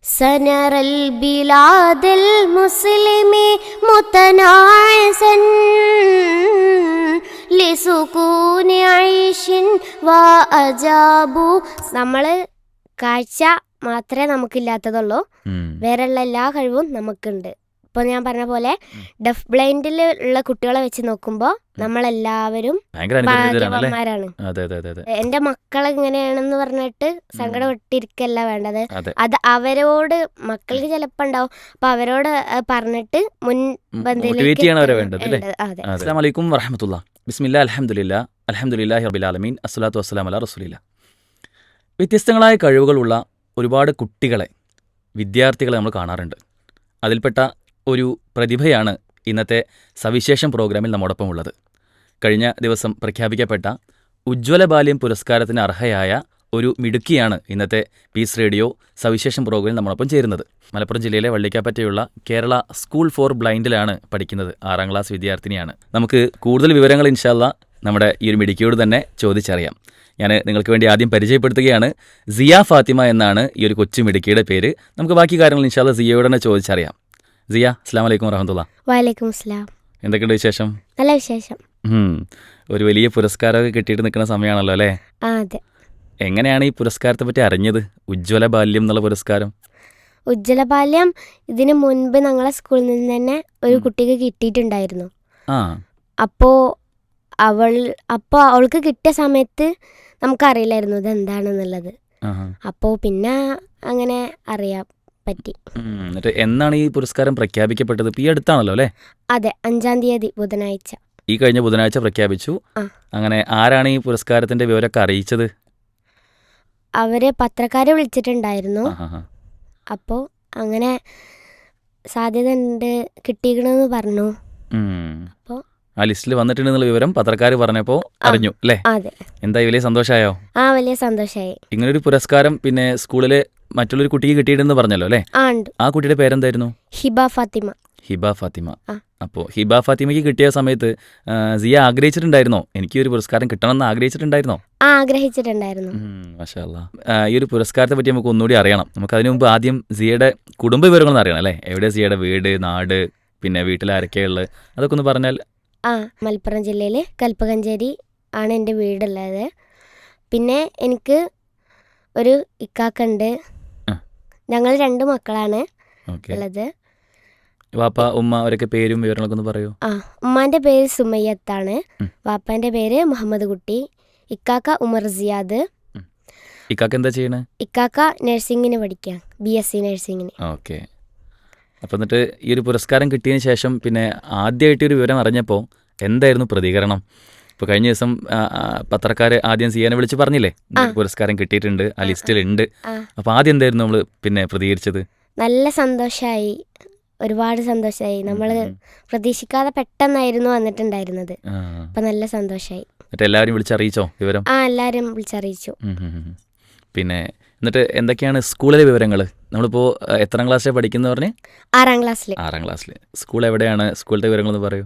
سنرى البلاد المسلم متناعسا لسكون عيش وأجابوا. നമ്മൾ കാഴ്ച മാത്രമേ നമുക്കില്ലാത്തതുള്ളൂ, വേറെയുള്ള എല്ലാ കഴിവും നമുക്കുണ്ട്. ഇപ്പോൾ ഞാൻ പറഞ്ഞ പോലെ ഡെഫ് ബ്ലൈൻഡിൽ ഉള്ള കുട്ടികളെ വെച്ച് നോക്കുമ്പോൾ നമ്മളെല്ലാവരും ഭാഗ്യവാന്മാരാണ്. എന്റെ മക്കൾ ഇങ്ങനെയാണെന്ന് പറഞ്ഞിട്ട് സങ്കടപ്പെട്ടിരിക്കല്ല വേണ്ടത്. അത് അവരോട് മക്കൾക്ക് ചിലപ്പോ ഉണ്ടാവും, അപ്പൊ അവരോട് പറഞ്ഞിട്ട് മുൻപന്തിയിലേക്ക്. അസ്സലാമു അലൈക്കും വറഹ്മത്തുള്ളാഹി. ബിസ്മില്ലാഹി അൽഹംദുലില്ലാഹി റബ്ബിൽ ആലമീൻ അസ്സലാത്തു വസ്സലാമു അലാ റസൂലില്ലാഹ്. വ്യത്യസ്തങ്ങളായ കഴിവുകളുള്ള ഒരുപാട് കുട്ടികളെ, വിദ്യാർത്ഥികളെ നമ്മൾ കാണാറുണ്ട്. അതിൽപ്പെട്ട ഒരു പ്രതിഭയാണ് ഇന്നത്തെ സവിശേഷം പ്രോഗ്രാമിൽ നമ്മോടൊപ്പം ഉള്ളത്. കഴിഞ്ഞ ദിവസം പ്രഖ്യാപിക്കപ്പെട്ട ഉജ്ജ്വല ബാല്യം പുരസ്കാരത്തിന് അർഹയായ ഒരു മിടുക്കിയാണ് ഇന്നത്തെ പീസ് റേഡിയോ സവിശേഷം പ്രോഗ്രാമിൽ നമ്മോടൊപ്പം ചേരുന്നത്. മലപ്പുറം ജില്ലയിലെ വള്ളിക്കാപ്പറ്റയുള്ള കേരള സ്കൂൾ ഫോർ ബ്ലൈൻഡിലാണ് പഠിക്കുന്നത്. 6ാം ക്ലാസ് വിദ്യാർത്ഥിനിയാണ്. നമുക്ക് കൂടുതൽ വിവരങ്ങൾ ഇൻഷാ അല്ലാ നമ്മുടെ ഈ ഒരു മിടുക്കിയോട് തന്നെ ചോദിച്ചറിയാം. ഞാൻ നിങ്ങൾക്ക് വേണ്ടി ആദ്യം പരിചയപ്പെടുത്തുകയാണ്. സിയ ഫാത്തിമ എന്നാണ് ഈ ഒരു കൊച്ചു മിടുക്കിയുടെ പേര്. നമുക്ക് ബാക്കി കാര്യങ്ങൾ ഇൻഷാ അല്ലാ സിയയോട് തന്നെ ചോദിച്ചറിയാം. സിയ, അസ്സലാമു അലൈക്കും വറഹ്മത്തുള്ളാഹി. വഅലൈക്കും അസ്സലാം. എന്തൊക്കെയുണ്ട് വിശേഷം? നല്ല വിശേഷം. ഒരു വലിയ പുരസ്കാരമൊക്കെ കിട്ടിയിട്ട് നിൽക്കുന്ന സമയമാണല്ലോ അല്ലേ? അതെ. എങ്ങനെയാണ് ഈ പുരസ്കാരത്തെ പറ്റി അറിഞ്ഞത്? ഉജ്ജ്വല ബാല്യം എന്നുള്ള പുരസ്കാരം. ഉജ്ജ്വല ബാല്യം ഇതിനു മുൻപ് ഞങ്ങളെ സ്കൂളിൽ നിന്ന് തന്നെ ഒരു കുട്ടിക്ക് കിട്ടിയിട്ടുണ്ടായിരുന്നു. അപ്പോൾ അവൾക്ക് കിട്ടിയ സമയത്ത് നമുക്കറിയില്ലായിരുന്നു ഇത് എന്താണെന്നുള്ളത്. അപ്പോൾ പിന്നെ അങ്ങനെ അറിയാൻ പറ്റി. എന്നിട്ട് എന്നാണ് ഈ പുരസ്കാരം പ്രഖ്യാപിക്കപ്പെട്ടത്? ഈ അടുത്താണല്ലോ അല്ലേ? അതെ, 5-ാം തീയതി ബുധനാഴ്ച. ഈ കഴിഞ്ഞ ബുധനാഴ്ച പ്രഖ്യാപിച്ചു. അങ്ങനെ ആരാണ് ഈ പുരസ്കാരത്തിന്റെ വിവരമൊക്കെ അറിയിച്ചത്? അവര് പത്രക്കാരെ വിളിച്ചിട്ടുണ്ടായിരുന്നു. അപ്പോൾ അങ്ങനെ സാധ്യത ഉണ്ട്, കിട്ടിക്കണമെന്ന് പറഞ്ഞു. അപ്പോൾ ആ ലിസ്റ്റിൽ വന്നിട്ടുണ്ടെന്നുള്ള വിവരം പത്രക്കാർ പറഞ്ഞപ്പോൾ അറിഞ്ഞു അല്ലേ? അതെ. എന്തായി, വലിയ സന്തോഷമായോ? വലിയ സന്തോഷമായി. ഇങ്ങനൊരു പുരസ്കാരം പിന്നെ സ്കൂളിലെ മറ്റുള്ളൊരു കുട്ടിക്ക് കിട്ടിയിട്ടുണ്ടെന്ന് പറഞ്ഞല്ലോ അല്ലേ? ആ കുട്ടിയുടെ പേരെന്തായിരുന്നു? ഹിബ ഫാത്തിമ. ഹിബ ഫാത്തിമ. അപ്പോൾ ഹിബ ഫാത്തിമയ്ക്ക് കിട്ടിയ സമയത്ത് സിയ ആഗ്രഹിച്ചിട്ടുണ്ടായിരുന്നോ? എനിക്ക് ഒരു പുരസ്കാരം കിട്ടണമെന്ന് ആഗ്രഹിച്ചിട്ടുണ്ടായിരുന്നോ? ആഗ്രഹിച്ചിട്ടുണ്ടായിരുന്നു. മാഷാ അല്ലാഹ്. ഈ ഒരു പുരസ്കാരത്തെ പറ്റി നമുക്ക് ഒന്നുകൂടി അറിയണം. നമുക്ക് അതിനു മുമ്പ് ആദ്യം സിയയുടെ കുടുംബ വിവരങ്ങളൊന്നും അറിയണം അല്ലേ? എവിടെ സിയയുടെ വീട്, നാട്, പിന്നെ വീട്ടിൽ ആരൊക്കെയുള്ളത്, അതൊക്കെ ഒന്ന് പറഞ്ഞാൽ. മലപ്പുറം ജില്ലയിൽ കൽപ്പകഞ്ചേരി ആണ് എൻ്റെ വീടുള്ളത്. പിന്നെ എനിക്ക് ഒരു ഇക്കാക്കുണ്ട്. ഞങ്ങൾ 2 മക്കളാണ് ഉള്ളത്. വാപ്പ, ഉമ്മ, അവരൊക്കെ പേരും വിവരങ്ങളൊക്കെ ഒന്ന് പറയൂ. ഉമ്മാൻ്റെ പേര് സുമയ്യത്താണ്. വാപ്പാൻ്റെ പേര് മുഹമ്മദ് കുട്ടി. ഇക്കാക്ക ഉമർ സിയാദ്. ഇക്കാക്ക എന്താ ചെയ്യണേ? ഇക്കാക്ക നഴ്സിംഗിന് പഠിക്കുക, BSc നഴ്സിംഗിന്. ഓക്കെ. അപ്പം എന്നിട്ട് ഈ ഒരു പുരസ്കാരം കിട്ടിയതിന് ശേഷം പിന്നെ ആദ്യമായിട്ട് ഒരു വിവരം അറിഞ്ഞപ്പോൾ എന്തായിരുന്നു പ്രതികരണം? ഇപ്പോൾ കഴിഞ്ഞ ദിവസം പത്രക്കാർ ആദ്യം സിയാനെ വിളിച്ച് പറഞ്ഞില്ലേ പുരസ്കാരം കിട്ടിയിട്ടുണ്ട്, ആ ലിസ്റ്റിലുണ്ട്. അപ്പോൾ ആദ്യം എന്തായിരുന്നു നമ്മൾ പിന്നെ പ്രതികരിച്ചത്? നല്ല സന്തോഷമായി, ഒരുപാട് സന്തോഷമായി. നമ്മൾ പ്രതീക്ഷിക്കാതെ പെട്ടെന്നായിരുന്നു വന്നിട്ടുണ്ടായിരുന്നത്. അപ്പം നല്ല സന്തോഷമായി. എന്നിട്ട് എല്ലാവരും വിളിച്ചറിയിച്ചോ വിവരം? എല്ലാവരും വിളിച്ചറിയിച്ചു. പിന്നെ എന്നിട്ട് എന്തൊക്കെയാണ് സ്കൂളിലെ വിവരങ്ങൾ? നമ്മളിപ്പോൾ എത്രാം ക്ലാസ്സിലാണ് പഠിക്കുന്നത് പറഞ്ഞ്? 6ാം ക്ലാസ്സിൽ. 6ാം ക്ലാസ്സിൽ. സ്കൂൾ എവിടെയാണ്? സ്കൂളിൻ്റെ വിവരങ്ങളൊന്ന് പറയൂ.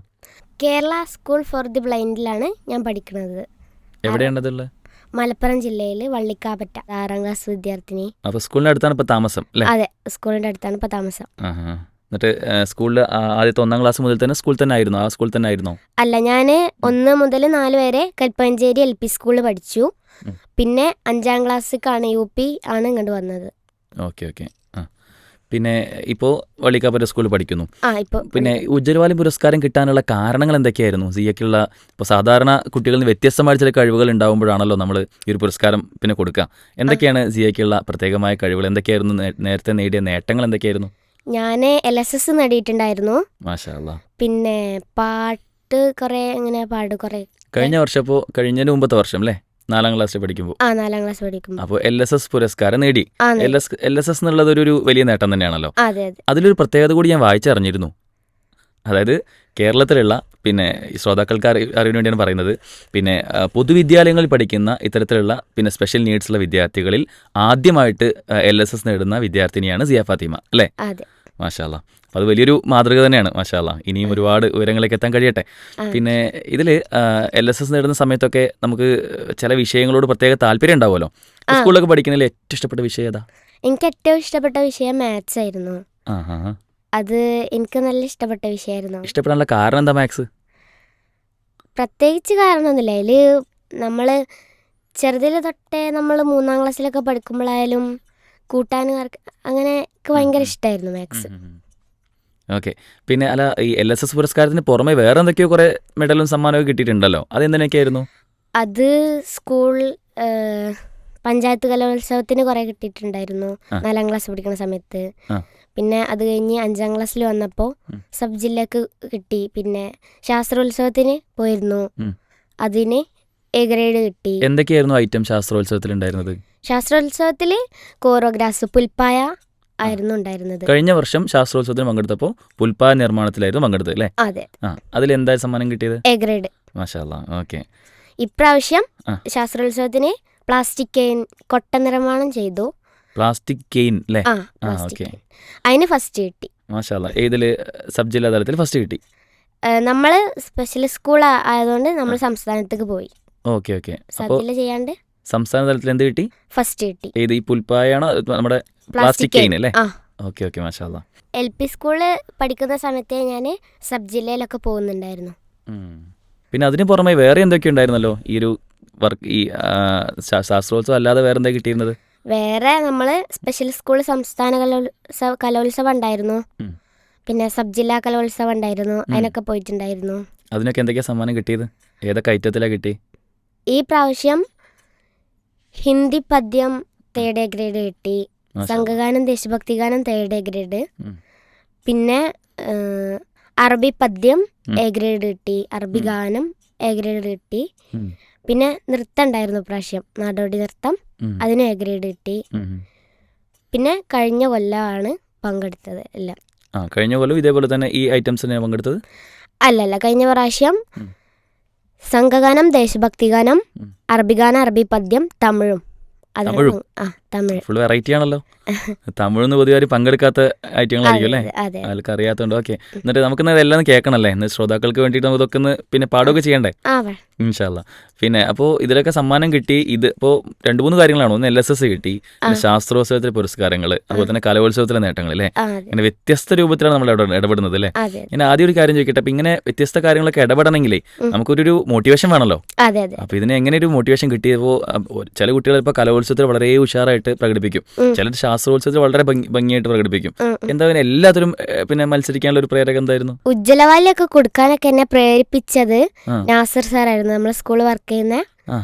കേരള സ്കൂൾ ഫോർ ദി ബ്ലൈൻഡിലാണ് ഞാൻ പഠിക്കുന്നത്. എവിടെയാണതുള്ളത്? മലപ്പുറം ജില്ലയിൽ വള്ളിക്കാപ്പറ്റ. 6ാം ക്ലാസ് വിദ്യാർത്ഥിനി. അപ്പോൾ സ്കൂളിൻ്റെ അടുത്താണ് ഇപ്പോൾ താമസം അല്ലേ? അതെ, സ്കൂളിൻ്റെ അടുത്താണ് ഇപ്പോൾ താമസം. എന്നിട്ട് സ്കൂളിൽ ആദ്യത്തെ 1ാം ക്ലാസ് മുതൽ തന്നെ സ്കൂൾ തന്നെ ആയിരുന്നു? ആ സ്കൂൾ തന്നെ ആയിരുന്നോ? അല്ല, ഞാൻ 1 മുതൽ 4 വരെ കൽപ്പകഞ്ചേരി LP സ്കൂളിൽ പഠിച്ചു. പിന്നെ 5ാം ക്ലാസ്സിലേക്കാണ് UP ആണ് ഇങ്ങോട്ട് വന്നത്. ഓക്കെ. പിന്നെ ഇപ്പോൾ വള്ളിക്കാപ്പറ്റ സ്കൂളിൽ പഠിക്കുന്നു. പിന്നെ ഇപ്പോൾ ഉജ്ജ്വല പുരസ്കാരം കിട്ടാനുള്ള കാരണങ്ങൾ എന്തൊക്കെയായിരുന്നു സിയക്കുള്ള? ഇപ്പോൾ സാധാരണ കുട്ടികളിൽ നിന്ന് വ്യത്യസ്തമായ ചില കഴിവുകൾ ഉണ്ടാകുമ്പോഴാണല്ലോ നമ്മൾ ഈ ഒരു പുരസ്കാരം പിന്നെ കൊടുക്കുക. എന്തൊക്കെയാണ് സിയക്കുള്ള പ്രത്യേകമായ കഴിവുകൾ? എന്തൊക്കെയായിരുന്നു നേരത്തെ നേടിയ നേട്ടങ്ങൾ? എന്തൊക്കെയായിരുന്നു? ഞാൻ LSS നേടിയിട്ടുണ്ടായിരുന്നു. മാഷാ അല്ലാഹ്. പിന്നെ പാട്ട് കുറേ കുറേ കഴിഞ്ഞ വർഷം, അപ്പോൾ കഴിഞ്ഞതിന് മുമ്പത്തെ വർഷം അല്ലേ? 4ാം ക്ലാസ്സിൽ പഠിക്കുമ്പോൾ. 4ാം ക്ലാസ് പഠിക്കുമ്പോൾ. അപ്പോൾ LSS പുരസ്കാരം നേടി. LSS എന്നുള്ളത് ഒരു വലിയ നേട്ടം തന്നെയാണല്ലോ. അതെ. അതിലൊരു പ്രത്യേകത കൂടി ഞാൻ വായിച്ചറിഞ്ഞിരുന്നു. അതായത് കേരളത്തിലുള്ള പിന്നെ ശ്രോതാക്കൾക്ക് അറിയാൻ വേണ്ടിയാണ് പറയുന്നത്. പിന്നെ പൊതുവിദ്യാലയങ്ങളിൽ പഠിക്കുന്ന ഇത്തരത്തിലുള്ള പിന്നെ സ്പെഷ്യൽ നീഡ്സുള്ള വിദ്യാർത്ഥികളിൽ ആദ്യമായിട്ട് LSS നേടുന്ന വിദ്യാർത്ഥിനിയാണ് സിയ ഫാത്തിമ അല്ലേ? അതെ. മാഷാ അല്ലാഹ്. അത് വലിയൊരു മാതൃക തന്നെയാണ്. മാഷാ അല്ലാഹ്. ഇനിയും ഒരുപാട് ഉയരങ്ങളിലേക്ക് എത്താൻ കഴിയട്ടെ. പിന്നെ ഇതിൽ LSS നേടുന്ന സമയത്തൊക്കെ നമുക്ക് ചില വിഷയങ്ങളോട് പ്രത്യേക താല്പര്യം ഉണ്ടാവുമല്ലോ. സ്കൂളിലൊക്കെ പഠിക്കുന്നതിൽ ഏറ്റവും ഇഷ്ടപ്പെട്ട വിഷയം ഏതാ? എനിക്ക് ഏറ്റവും ഇഷ്ടപ്പെട്ട വിഷയം മാത്സ് ആയിരുന്നു. ആ ആ ആ. അത് എനിക്ക് നല്ല ഇഷ്ടപ്പെട്ട വിഷയമായിരുന്നു. ഇഷ്ടപ്പെടാനുള്ള കാരണം എന്താ മാത്സ്? പ്രത്യേകിച്ച് കാരണമൊന്നുമില്ല. അതിൽ നമ്മൾ ചെറുതിൽ തൊട്ടേ നമ്മൾ 3ാം ക്ലാസ്സിലൊക്കെ പഠിക്കുമ്പോഴായാലും കൂട്ടാനും അങ്ങനെ എനിക്ക് ഭയങ്കര ഇഷ്ടമായിരുന്നു മാത്സ്. ഓക്കെ. പിന്നെ അല്ല, ഈ LSS പുരസ്കാരത്തിന് പുറമെ വേറെ എന്തൊക്കെയോ കുറേ മെഡലും സമ്മാനമൊക്കെ കിട്ടിയിട്ടുണ്ടല്ലോ, അതെന്തിനൊക്കെയായിരുന്നു? അത് സ്കൂൾ പഞ്ചായത്ത് കലോത്സവത്തിന് കുറേ കിട്ടിയിട്ടുണ്ടായിരുന്നു ആ. 4ാം ക്ലാസ് പഠിക്കുന്ന സമയത്ത്. ആ. പിന്നെ അത് കഴിഞ്ഞ് 5ാം ക്ലാസ്സിൽ വന്നപ്പോൾ സബ് ജില്ലക്ക് കിട്ടി. പിന്നെ ശാസ്ത്രോത്സവത്തിന് പോയിരുന്നു, ഉം. അതിന് A ഗ്രേഡ് കിട്ടി. എന്തൊക്കെയായിരുന്നു ഐറ്റം ശാസ്ത്രോത്സവത്തിൽ ഉണ്ടായിരുന്നത്? ശാസ്ത്രോത്സവത്തിൽ കോറോഗ്രാഫ് പുൽപ്പായ ആയിരുന്നു ഉണ്ടായിരുന്നത്. കഴിഞ്ഞ വർഷം ശാസ്ത്രോത്സവത്തിന് പങ്കെടുത്തപ്പോൾ പുൽപ്പായ നിർമ്മാണത്തിലായിരുന്നു പങ്കെടുത്തത് അല്ലേ? അതെ, ആ, അതിലെന്താ സമ്മാനം കിട്ടിയത്? A grade. മാഷാ അല്ലാ. ഓക്കെ. ഇപ്രാവശ്യം ആ. ശാസ്ത്രോത്സവത്തിന് പ്ലാസ്റ്റിക് കെയിൻ കൊട്ട നിർമ്മാണം ചെയ്തു. പ്ലാസ്റ്റിക് കെയിൻ അല്ലേ? ആ, ആ, പ്ലാസ്റ്റിക് ഓക്കെ. കെയിൻ. അതിന് ഫസ്റ്റ് കിട്ടി. മാഷാ അല്ലാ. ഏതിൽ? സബ് ജില്ലാ തലത്തിൽ ഫസ്റ്റ് കിട്ടി. നമ്മൾ സ്പെഷ്യൽ സ്കൂൾ ആയതുകൊണ്ട് നമ്മൾ സംസ്ഥാനത്തേക്ക് പോയി. Okay okay. സബ് അപ്പോൾ ജില്ല ചെയ്യാണ്ട് സംസ്ഥാന തലത്തിൽ എന്ത് കിട്ടി? ഫസ്റ്റ് കിട്ടി. ഏത്, ഈ പുൽപ്പായാണോ നമ്മുടെ പ്ലാസ്റ്റിക് കെയിൻ അല്ലേ? ആ. Okay okay. മാഷാ അല്ലാ. LP സ്കൂളിൽ പഠിക്കുന്ന സമയത്ത് ഞാൻ സബ് ജില്ലയിലൊക്കെ പോകുന്നുണ്ടായിരുന്നു. പിന്നെ അതിന് പുറമെ വേറെ എന്തൊക്കെ ഉണ്ടായിരുന്നല്ലോ ഈ ഒരു വർക്ക്, ഈ ശാസ്ത്രോത്സവം അല്ലാതെ വേറെ എന്താ കിട്ടിയിരുന്നത്? വേറെ നമ്മൾ സ്പെഷ്യൽ സ്കൂൾ സംസ്ഥാന കലോത്സവം ഉണ്ടായിരുന്നു. ഉം. പിന്നെ സബ് ജില്ലാ കലോത്സവം ഉണ്ടായിരുന്നു, അതിനൊക്കെ പോയിട്ടുണ്ടായിരുന്നു. അതിനൊക്കെ എന്തൊക്കെയാ സമ്മാനം കിട്ടിയത്? ഏതൊക്കെ ഐറ്റത്തിലാണ് കിട്ടി? ഈ പ്രാവശ്യം ഹിന്ദി പദ്യം 3rd A ഗ്രേഡ് കിട്ടി. മാഷാ അല്ലാ. സംഘഗാനം ദേശഭക്തിഗാനം 3rd A ഗ്രേഡ്. ഉം. പിന്നെ അറബി പദ്യം ഉം. A ഗ്രേഡ് കിട്ടി. അറബി ഗാനം A ഗ്രേഡ് കിട്ടി. ഉം. പിന്നെ നൃത്തം ഉണ്ടായിരുന്നു പ്രാവശ്യം, നാടോടി നൃത്തം, ഉം. അതിന് A ഗ്രേഡ് കിട്ടി. ഉം. പിന്നെ കഴിഞ്ഞ കൊല്ലമാണ് പങ്കെടുത്തത് എല്ലാം. ആ, കഴിഞ്ഞ കൊല്ലം ഇതേപോലെ തന്നെ ഈ ഐറ്റംസിനെ പങ്കെടുത്തത്? അല്ലല്ല, കഴിഞ്ഞ പ്രാവശ്യം ഉം. സംഘഗാനം ദേശഭക്തിഗാനം, ഉം. അറബി ഗാനം, അറബി പദ്യം, തമിഴും. അതാണ് തമിഴും? തമിഴ്. ഫുൾ വെറൈറ്റി ആണല്ലോ. തമിഴൊന്നും പൊതുവെ പങ്കെടുക്കാത്ത ഐറ്റങ്ങളായിരിക്കും അല്ലേ? അതെ. ആൾക്ക് അറിയാത്തതുകൊണ്ട്. ഓക്കെ. എന്നിട്ട് നമുക്കിന്ന് എല്ലാം കേൾക്കണല്ലേ, ഇന്ന് ശ്രോതാക്കൾക്ക് വേണ്ടിയിട്ട് നമുക്ക് ഇതൊക്കെ ഒന്ന് പിന്നെ പാടുകയൊക്കെ ചെയ്യണ്ടേ? ഇൻഷാ അല്ലാ. പിന്നെ അപ്പോൾ ഇതിലൊക്കെ സമ്മാനം കിട്ടി. ഇത് ഇപ്പോൾ 2-3 കാര്യങ്ങളാണ്. ഒന്ന് LSS കിട്ടി, പിന്നെ ശാസ്ത്രോത്സവത്തിലെ പുരസ്കാരങ്ങൾ, അതുപോലെ തന്നെ കലോത്സവത്തിലെ നേട്ടങ്ങൾ അല്ലേ? ഇങ്ങനെ വ്യത്യസ്ത രൂപത്തിലാണ് നമ്മൾ ഇടപെടുന്നത് അല്ലേ? ഞാൻ ആദ്യം ഒരു കാര്യം ചോദിക്കട്ടെ, അപ്പം ഇങ്ങനെ വ്യത്യസ്ത കാര്യങ്ങളൊക്കെ ഇടപെടണമെങ്കിലേ നമുക്കൊരു മോട്ടിവേഷൻ വേണമല്ലോ. അപ്പോൾ ഇതിന് എങ്ങനെ ഒരു മോട്ടിവേഷൻ കിട്ടിയപ്പോൾ ചില കുട്ടികൾ ഇപ്പോൾ കലോത്സവത്തിൽ വളരെ ഉഷാറായിട്ട് പ്രകടിപ്പിക്കും, ചിലർ ശാസ്ത്രോത്സവത്തിൽ വളരെ ഭംഗിയായിട്ട് പ്രകടിപ്പിക്കും. എന്താ പിന്നെ എല്ലാത്തിലും പിന്നെ മത്സരിക്കാനുള്ള ഒരു പ്രേരകം എന്തായിരുന്നു? ഉജ്ജ്വലവാലിയൊക്കെ കൊടുക്കാനൊക്കെ എന്നെ പ്രേരിപ്പിച്ചത് നാസർ സാറായിരുന്നു. നമ്മളെ സ്കൂളിൽ വർക്ക് ചെയ്യുന്ന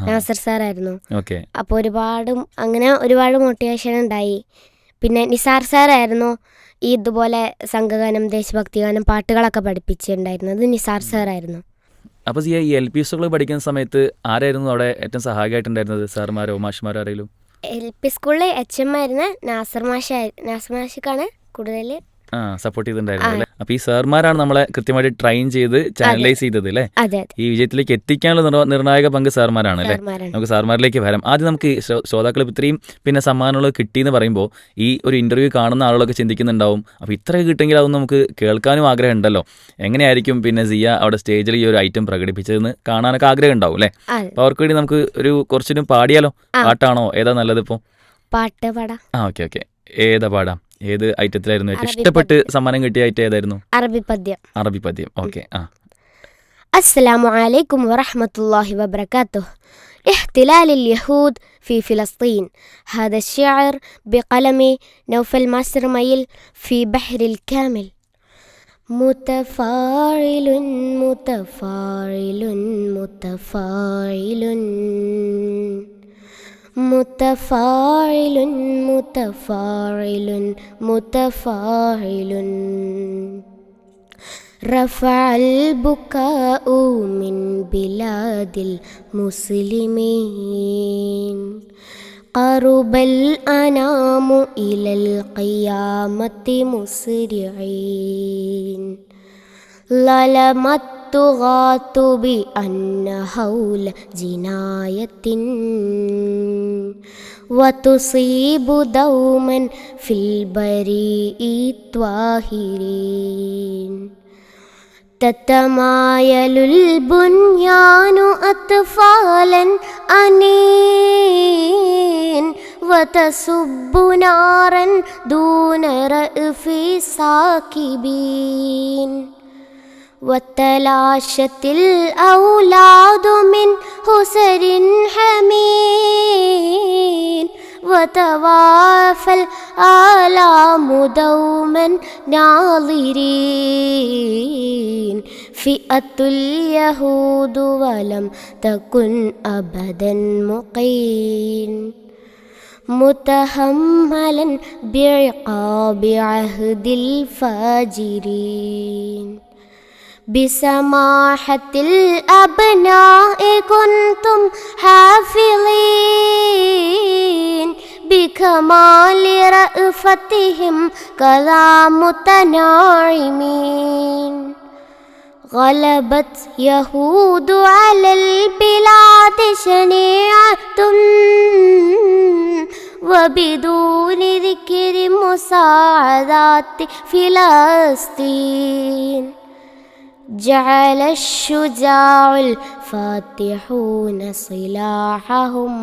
നാസർ സാറായിരുന്നു. അപ്പോൾ ഒരുപാട് മോട്ടിവേഷൻ ഉണ്ടായി. പിന്നെ നിസാർ സാറായിരുന്നു ഈ ഇതുപോലെ സംഘഗാനം ദേശഭക്തിഗാനം പാട്ടുകളൊക്കെ പഠിപ്പിച്ചിട്ടുണ്ടായിരുന്നത്. നിസാർ സാറായിരുന്നു. അപ്പോൾ ഈ LP സ്കൂളിൽ പഠിക്കുന്ന സമയത്ത് ആരായിരുന്നു അവിടെ ഏറ്റവും സഹായകമായിട്ടുണ്ടായിരുന്നത്? സാർമാരോ മാഷ്മാരോ ആരെങ്കിലും? LP സ്കൂളിൽ HM ആയിരുന്ന നാസർ മാഷിക്കാണ് കൂടുതൽ സപ്പോർട്ട് ചെയ്തിട്ടുണ്ടായിരുന്നു. അപ്പൊ ഈ സാർമാരാണ് നമ്മളെ കൃത്യമായിട്ട് ട്രെയിൻ ചെയ്ത് ചാനലൈസ് ചെയ്തത് അല്ലേ? ഈ വിജയത്തിലേക്ക് എത്തിക്കാനുള്ള നിർണായക പങ്ക് സാർമാരാണ് അല്ലേ? നമുക്ക് സാർമാരിലേക്ക് വരാം. ആദ്യം നമുക്ക് ശ്രോതാക്കൾ ഇത്രയും പിന്നെ സമ്മാനങ്ങൾ കിട്ടിയെന്ന് പറയുമ്പോൾ ഈ ഒരു ഇന്റർവ്യൂ കാണുന്ന ആളുകളൊക്കെ ചിന്തിക്കുന്നുണ്ടാവും, അപ്പോൾ ഇത്രയൊക്കെ കിട്ടുമെങ്കിൽ അതൊന്നും നമുക്ക് കേൾക്കാനും ആഗ്രഹം ഉണ്ടല്ലോ, എങ്ങനെയായിരിക്കും പിന്നെ സിയ അവിടെ സ്റ്റേജിൽ ഈ ഒരു ഐറ്റം പ്രകടിപ്പിച്ചതെന്ന് കാണാനൊക്കെ ആഗ്രഹം ഉണ്ടാവും അല്ലേ? അപ്പോൾ അവർക്ക് വേണ്ടി നമുക്ക് ഒരു കുറച്ചും പാടിയാലോ? പാട്ടാണോ ഏതാ നല്ലത്? ഇപ്പോൾ പാട്ട് പാടാം. ഓക്കെ. ഏതാ പാടാം? ഏത് ഐറ്റത്തിലായിരുന്നു ഏറ്റവും ഇഷ്ടപ്പെട്ട് സമ്മാനം കിട്ടിയ ഐറ്റം ഏതായിരുന്നു? അറബി പദ്യം. ഓക്കെ. അസ്സലാമു അലൈക്കും വറഹ്മത്തുള്ളാഹി വബറകാതുഹു. احتلال اليهود في فلسطين. هذا الشعر بقلم نوفل ماسرميل في بحر الكامل. متفاعل متفاعل متفاعل متفاعل متفاعل متفاعل رفع البكاء من بلاد المسلمين. قرب الأنام إلى القيامة مسرعين. ظلمت تغاث بأن حول جناية وتصيب دوما في البريء الطاهرين. تتمايل البنيان أطفالا أنين وتصب نارا دون رأف ساكبين وتلاشت الأولاد من حسر حمين وتوافى الآلام دوما ناظرين فئة اليهود ولم تكن أبدا مقين متحملا بعقاب عهد الفاجرين بسماحة الأبناء كنتم حافظين بكمال رأفتهم كذا متناعمين غلبت يهود على البلاد شنيعة وبدون ذكر مساعدات فلسطين جعل الشجاع الفاتحون سلاحهم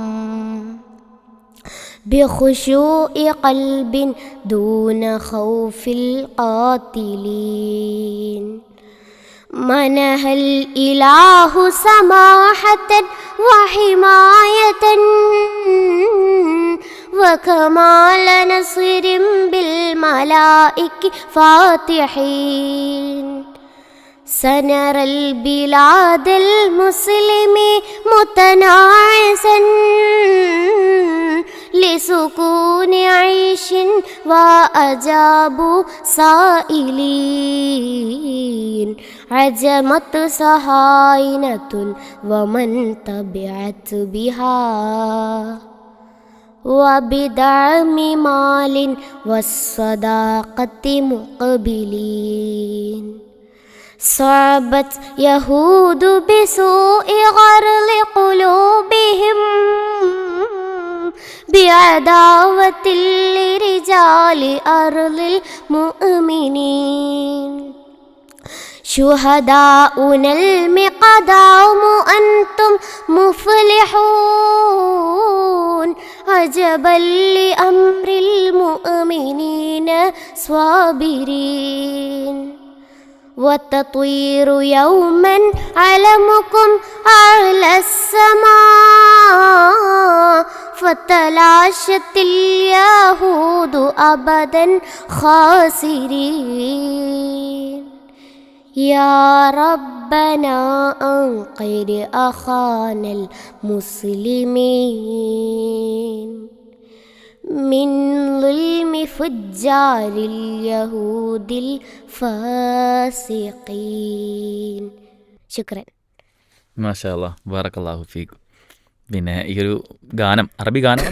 بخشوع قلب دون خوف القاتلين منح الإله سماحة وحماية وكمال نصر بالملائكة فاتحين سنرى البلاد المسلمين متناعسا لسكون عيش وأجابوا سائلين عجمت صهاينة ومن تبعت بها وبدعم مال والصداقة مقبلين صعبت يهود بسوء غرل قلوبهم بعداوة لرجال أرض المؤمنين شهداؤنا المقدام أنتم مفلحون عجبا لأمر المؤمنين صابرين وتطير يوما علمكم أعلى السماء فتلاشت اليهود أبدا خاسرين يا ربنا أنقذ أخانا المسلمين من ظلم فجار اليهود الفاسقين شكرا മാഷാ അല്ലാഹ് ബാറക്കല്ലാഹു ഫീക്. പിന്നെ ഈ ഒരു ഗാനം അറബി ഗാനം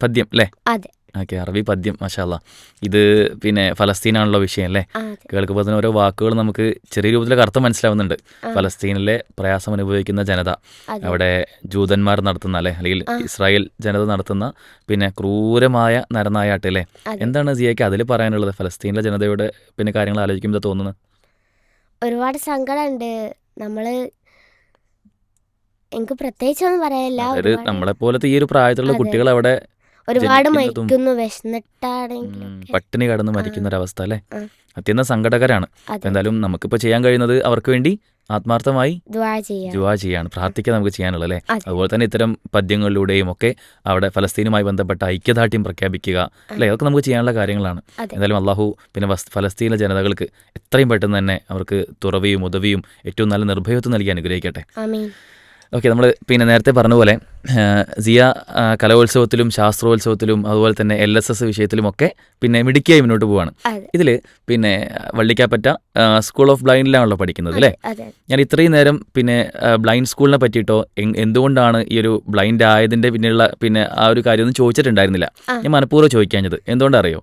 പദ്യം അല്ലേ? അതെ. ഓക്കെ, അറബി പദ്യം. മാഷാ അല്ലാഹ്. ഇത് പിന്നെ ഫലസ്തീനാണല്ലോ വിഷയം അല്ലേ? അതെ. കേൾക്കുമ്പോൾ തന്നെ ഓരോ വാക്കുകൾ നമുക്ക് ചെറിയ രൂപത്തിലൊക്കെ അർത്ഥം മനസ്സിലാവുന്നുണ്ട്. ഫലസ്തീനിലെ പ്രയാസം അനുഭവിക്കുന്ന ജനത, അവിടെ ജൂതന്മാർ നടത്തുന്ന അല്ലേ, അല്ലെങ്കിൽ ഇസ്രായേൽ ജനത നടത്തുന്ന പിന്നെ ക്രൂരമായ നരനായാട്ട് അല്ലേ? എന്താണ് സിയയ്ക്ക് അതിൽ പറയാനുള്ളത്? ഫലസ്തീനിലെ ജനതയുടെ പിന്നെ കാര്യങ്ങൾ ആലോചിക്കുമ്പോൾ തോന്നുന്നത് ഒരുപാട് സങ്കടമുണ്ട്. എനിക്ക് പ്രത്യേകിച്ചൊന്നും പറയാനില്ല. അതായത് നമ്മളെ പോലത്തെ ഈ ഒരു പ്രായത്തിലുള്ള കുട്ടികൾ അവിടെ ഒരുപാട് മരിക്കുന്നു, വിശന്നിട്ടാണെങ്കിലും പട്ടിണി കടന്ന് മരിക്കുന്ന ഒരവസ്ഥ അല്ലേ? അത്യന്തം സങ്കടകരാണ്. എന്തായാലും നമുക്കിപ്പോൾ ചെയ്യാൻ കഴിയുന്നത് അവർക്ക് വേണ്ടി ആത്മാർത്ഥമായി ദുആ ചെയ്യാണ്, പ്രാർത്ഥിക്കുക നമുക്ക് ചെയ്യാനുള്ളത് അല്ലേ? അതുപോലെ തന്നെ ഇത്തരം പദ്യങ്ങളിലൂടെയും ഒക്കെ അവിടെ ഫലസ്തീനുമായി ബന്ധപ്പെട്ട ഐക്യദാർഢ്യം പ്രഖ്യാപിക്കുക അല്ലേ? അതൊക്കെ നമുക്ക് ചെയ്യാനുള്ള കാര്യങ്ങളാണ്. എന്തായാലും അള്ളാഹു പിന്നെ ഫലസ്തീനിലെ ജനതകൾക്ക് എത്രയും പെട്ടെന്ന് തന്നെ അവർക്ക് തുറവിയും ഉദവിയും ഏറ്റവും നല്ല നിർഭയത്വം നൽകി അനുഗ്രഹിക്കട്ടെ. ഓക്കെ, നമ്മൾ പിന്നെ നേരത്തെ പറഞ്ഞ പോലെ സിയ കലോത്സവത്തിലും ശാസ്ത്രോത്സവത്തിലും അതുപോലെ തന്നെ LSS വിഷയത്തിലുമൊക്കെ പിന്നെ മിടുക്കിയായി മുന്നോട്ട് പോവാണ്. ഇതിൽ പിന്നെ വള്ളിക്കാപ്പറ്റ സ്കൂൾ ഓഫ് ബ്ലൈൻഡിലാണല്ലോ പഠിക്കുന്നത് അല്ലേ? ഞാൻ ഇത്രയും നേരം പിന്നെ ബ്ലൈൻഡ് സ്കൂളിനെ പറ്റിയിട്ടോ എന്തുകൊണ്ടാണ് ഈ ഒരു ബ്ലൈൻഡ് ആയതിൻ്റെ പിന്നെയുള്ള പിന്നെ ആ ഒരു കാര്യമൊന്നും ചോദിച്ചിട്ടുണ്ടായിരുന്നില്ല. ഞാൻ മനഃപൂർവ്വം ചോദിക്കാഞ്ഞത് എന്തുകൊണ്ടറിയോ?